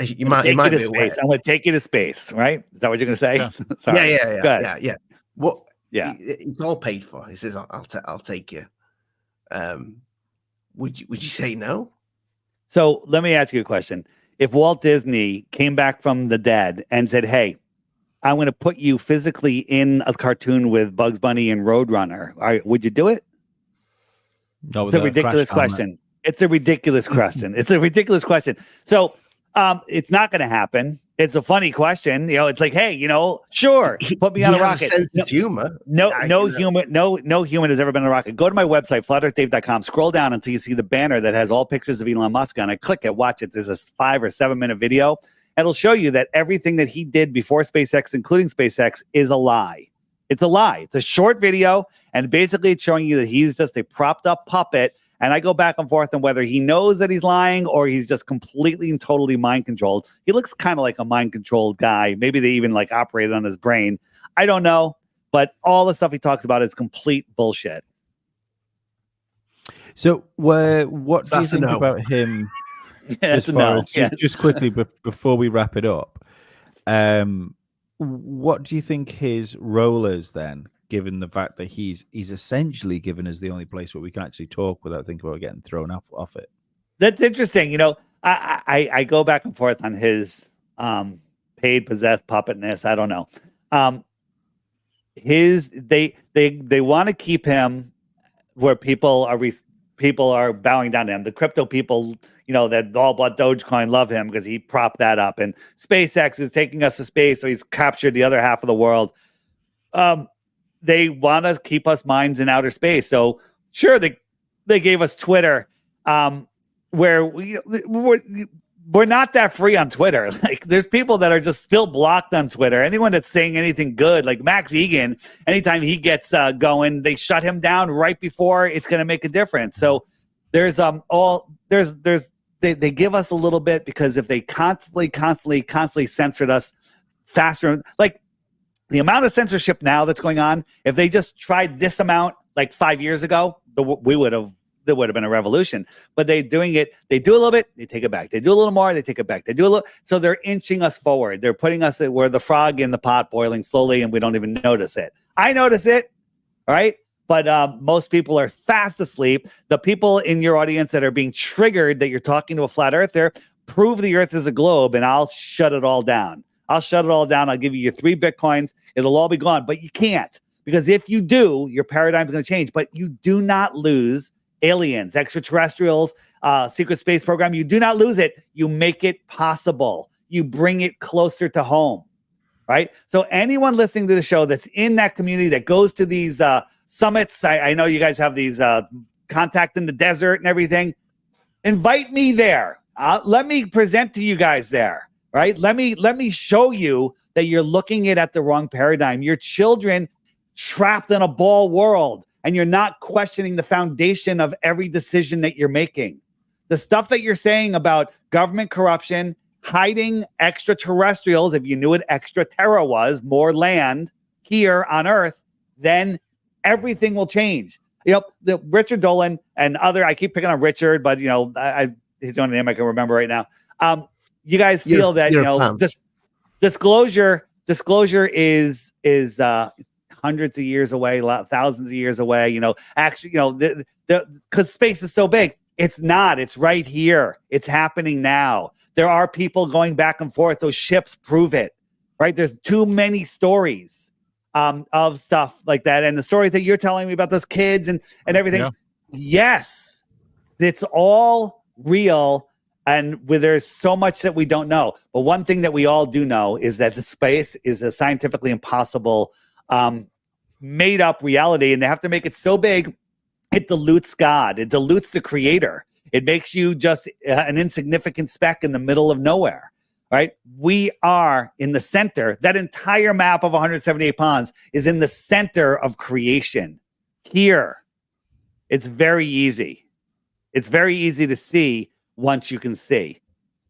you might be space. I'm going to take you to space." Right? Is that what you're going to say? Yeah. Yeah. What? Yeah, it's all paid for. He says, "I'll take you." Would you say no? So let me ask you a question. If Walt Disney came back from the dead and said, "Hey, I'm going to put you physically in a cartoon with Bugs Bunny and Roadrunner," would you do it? It's a ridiculous question. It's a ridiculous question. It's a ridiculous question. So it's not going to happen. It's a funny question. You know, it's like, hey, you know, sure, put me on a rocket. Sense of humor. No human has ever been on a rocket. Go to my website, flatearthdave.com. Scroll down until you see the banner that has all pictures of Elon Musk on it. Click it, watch it. There's a 5 or 7 minute video. It'll show you that everything that he did before SpaceX, including SpaceX, is a lie. It's a lie. It's a short video, and basically it's showing you that he's just a propped up puppet. And I go back and forth on whether he knows that he's lying or he's just completely and totally mind controlled. He looks kind of like a mind controlled guy. Maybe they even like operated on his brain. I don't know. But all the stuff he talks about is complete bullshit. So what do you think about him? As far as, just quickly before we wrap it up, what do you think his role is then? Given the fact that he's essentially given us the only place where we can actually talk without thinking about getting thrown off it. That's interesting. You know, I go back and forth on his paid possessed puppetness. I don't know. They want to keep him where people are bowing down to him. The crypto people, you know, that all bought Dogecoin love him because he propped that up. And SpaceX is taking us to space, so he's captured the other half of the world. They want to keep us minds in outer space. So sure, they gave us Twitter, where we're not that free on Twitter. Like there's people that are just still blocked on Twitter. Anyone that's saying anything good, like Max Egan, anytime he gets going, they shut him down right before it's going to make a difference. So there's they give us a little bit, because if they constantly censored us faster, like the amount of censorship now that's going on, if they just tried this amount like 5 years ago, there would have been a revolution. But they do a little bit, they take it back. They do a little more, they take it back. They do a little, so they're inching us forward. They're putting us we're the frog in the pot boiling slowly, and we don't even notice it. I notice it, all right? But most people are fast asleep. The people in your audience that are being triggered that you're talking to a flat earther, prove the earth is a globe, and I'll shut it all down. I'll give you your 3 Bitcoins. It'll all be gone. But you can't, because if you do, your paradigm's going to change. But you do not lose aliens, extraterrestrials, secret space program. You do not lose it. You make it possible. You bring it closer to home, right? So anyone listening to the show that's in that community that goes to these summits, I know you guys have these contact in the desert and everything. Invite me there. Let me present to you guys there. Right? Let me show you that you're looking at the wrong paradigm. Your children trapped in a ball world, and you're not questioning the foundation of every decision that you're making. The stuff that you're saying about government corruption, hiding extraterrestrials, if you knew what extraterra was, more land here on Earth, then everything will change. You know, the Richard Dolan and other, I keep picking on Richard, but you know, he's the only name I can remember right now. You guys feel that, you know, disclosure is hundreds of years away, thousands of years away, you know, actually, you know, because space is so big. It's not, it's right here. It's happening now. There are people going back and forth. Those ships prove it, right? There's too many stories of stuff like that. And the stories that you're telling me about those kids and everything. Yeah. Yes, it's all real. And there's so much that we don't know. But one thing that we all do know is that the space is a scientifically impossible made up reality. And they have to make it so big, it dilutes God. It dilutes the creator. It makes you just an insignificant speck in the middle of nowhere, right? We are in the center. That entire map of 178 ponds is in the center of creation. Here, it's very easy. It's very easy to see once you can see.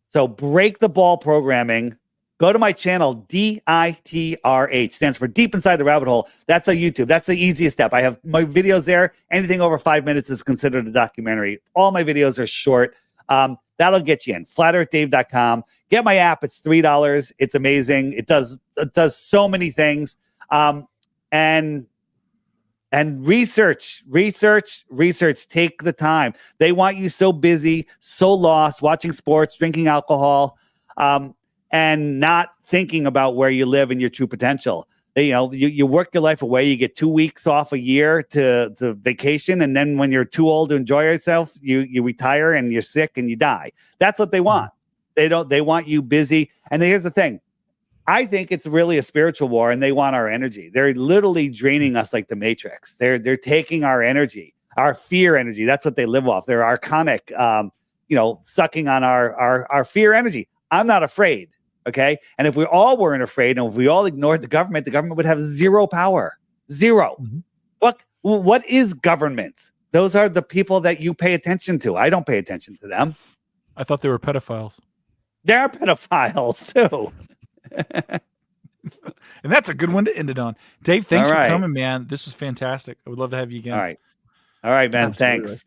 So break the ball programming. Go to my channel, DITRH, stands for Deep Inside the Rabbit Hole. That's on YouTube. That's the easiest step. I have my videos there. Anything over 5 minutes is considered a documentary. All my videos are short. That'll get you in. FlatEarthDave.com. Get my app. It's $3. It's amazing. It does so many things. And research. Take the time. They want you so busy, so lost, watching sports, drinking alcohol, and not thinking about where you live and your true potential. You work your life away. You get 2 weeks off a year to vacation, and then when you're too old to enjoy yourself, you retire and you're sick and you die. That's what they want. They want you busy. And here's the thing. I think it's really a spiritual war, and they want our energy. They're literally draining us like the Matrix. They're taking our energy, our fear energy. That's what they live off. They're archonic, sucking on our fear energy. I'm not afraid. Okay. And if we all weren't afraid, and if we all ignored the government would have zero power. Zero. Mm-hmm. What is government? Those are the people that you pay attention to. I don't pay attention to them. I thought they were pedophiles. They're pedophiles too. And that's a good one to end it on. Dave, thanks for coming, man. This was fantastic. I would love to have you again. All right, man. Absolutely. Thanks.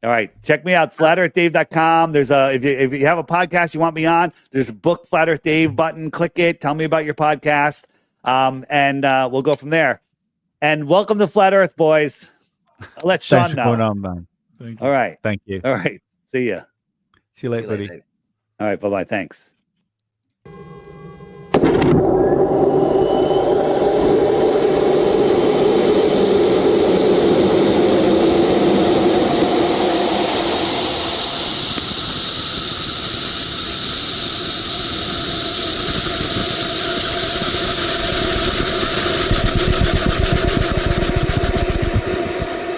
All right. Check me out, flatearthdave.com. There's if you have a podcast you want me on, there's a book Flat Earth Dave button. Click it. Tell me about your podcast. And we'll go from there. And welcome to Flat Earth, boys. I'll let Sean know. Going on, man. Thank you. All right. Thank you. All right. See ya. See you later, buddy. All right. Bye-bye. Thanks.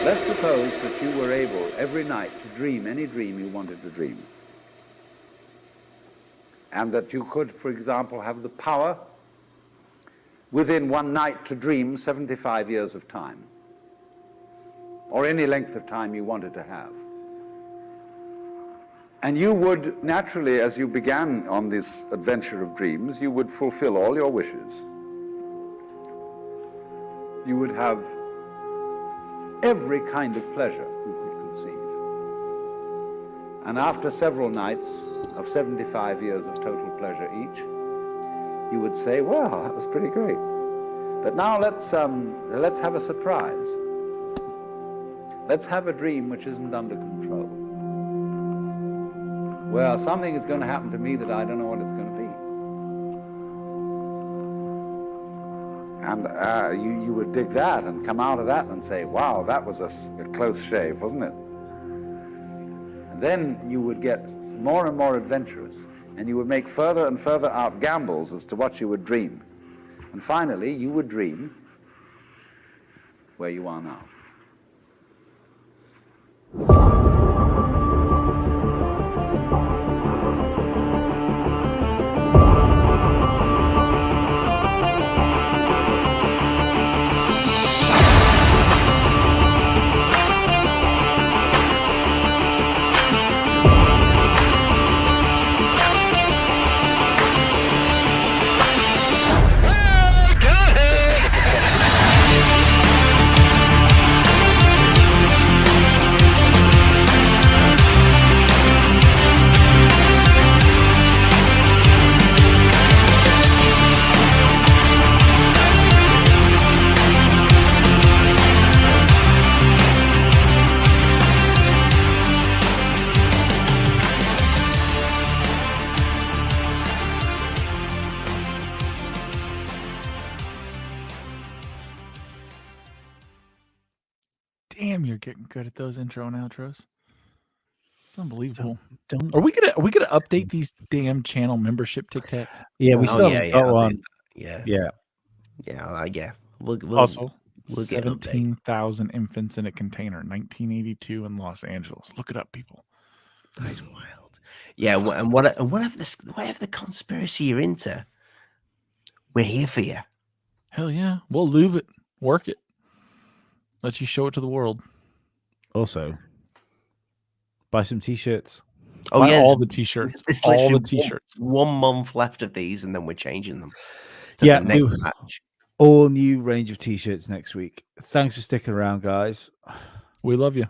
Let's suppose that you were able every night to dream any dream you wanted to dream. And that you could, for example, have the power within one night to dream 75 years of time, or any length of time you wanted to have. And you would naturally, as you began on this adventure of dreams, you would fulfill all your wishes. You would have every kind of pleasure you could conceive. And after several nights of 75 years of total pleasure each, you would say, well, that was pretty great. But now let's have a surprise. Let's have a dream which isn't under control. Well, something is going to happen to me that I don't know what it's going to be. And you would dig that and come out of that and say, wow, that was a close shave, wasn't it? And then you would get more and more adventurous, and you would make further and further out gambles as to what you would dream. And finally, you would dream where you are now. Damn, you're getting good at those intro and outros. It's unbelievable. Are we gonna update these damn channel membership Tic Tacs? Yeah, we still got one. Yeah. We'll Also, get 17,000 infants in a container, 1982 in Los Angeles. Look it up, people. That's wild. Yeah, and whatever the conspiracy you're into, we're here for you. Hell yeah, we'll lube it, work it, let you show it to the world. Also, buy some t-shirts. Oh buy yeah, all the t-shirts. All the t-shirts. 1 month left of these, and then we're changing them. Yeah, all new range of t-shirts next week. Thanks for sticking around, guys. We love you.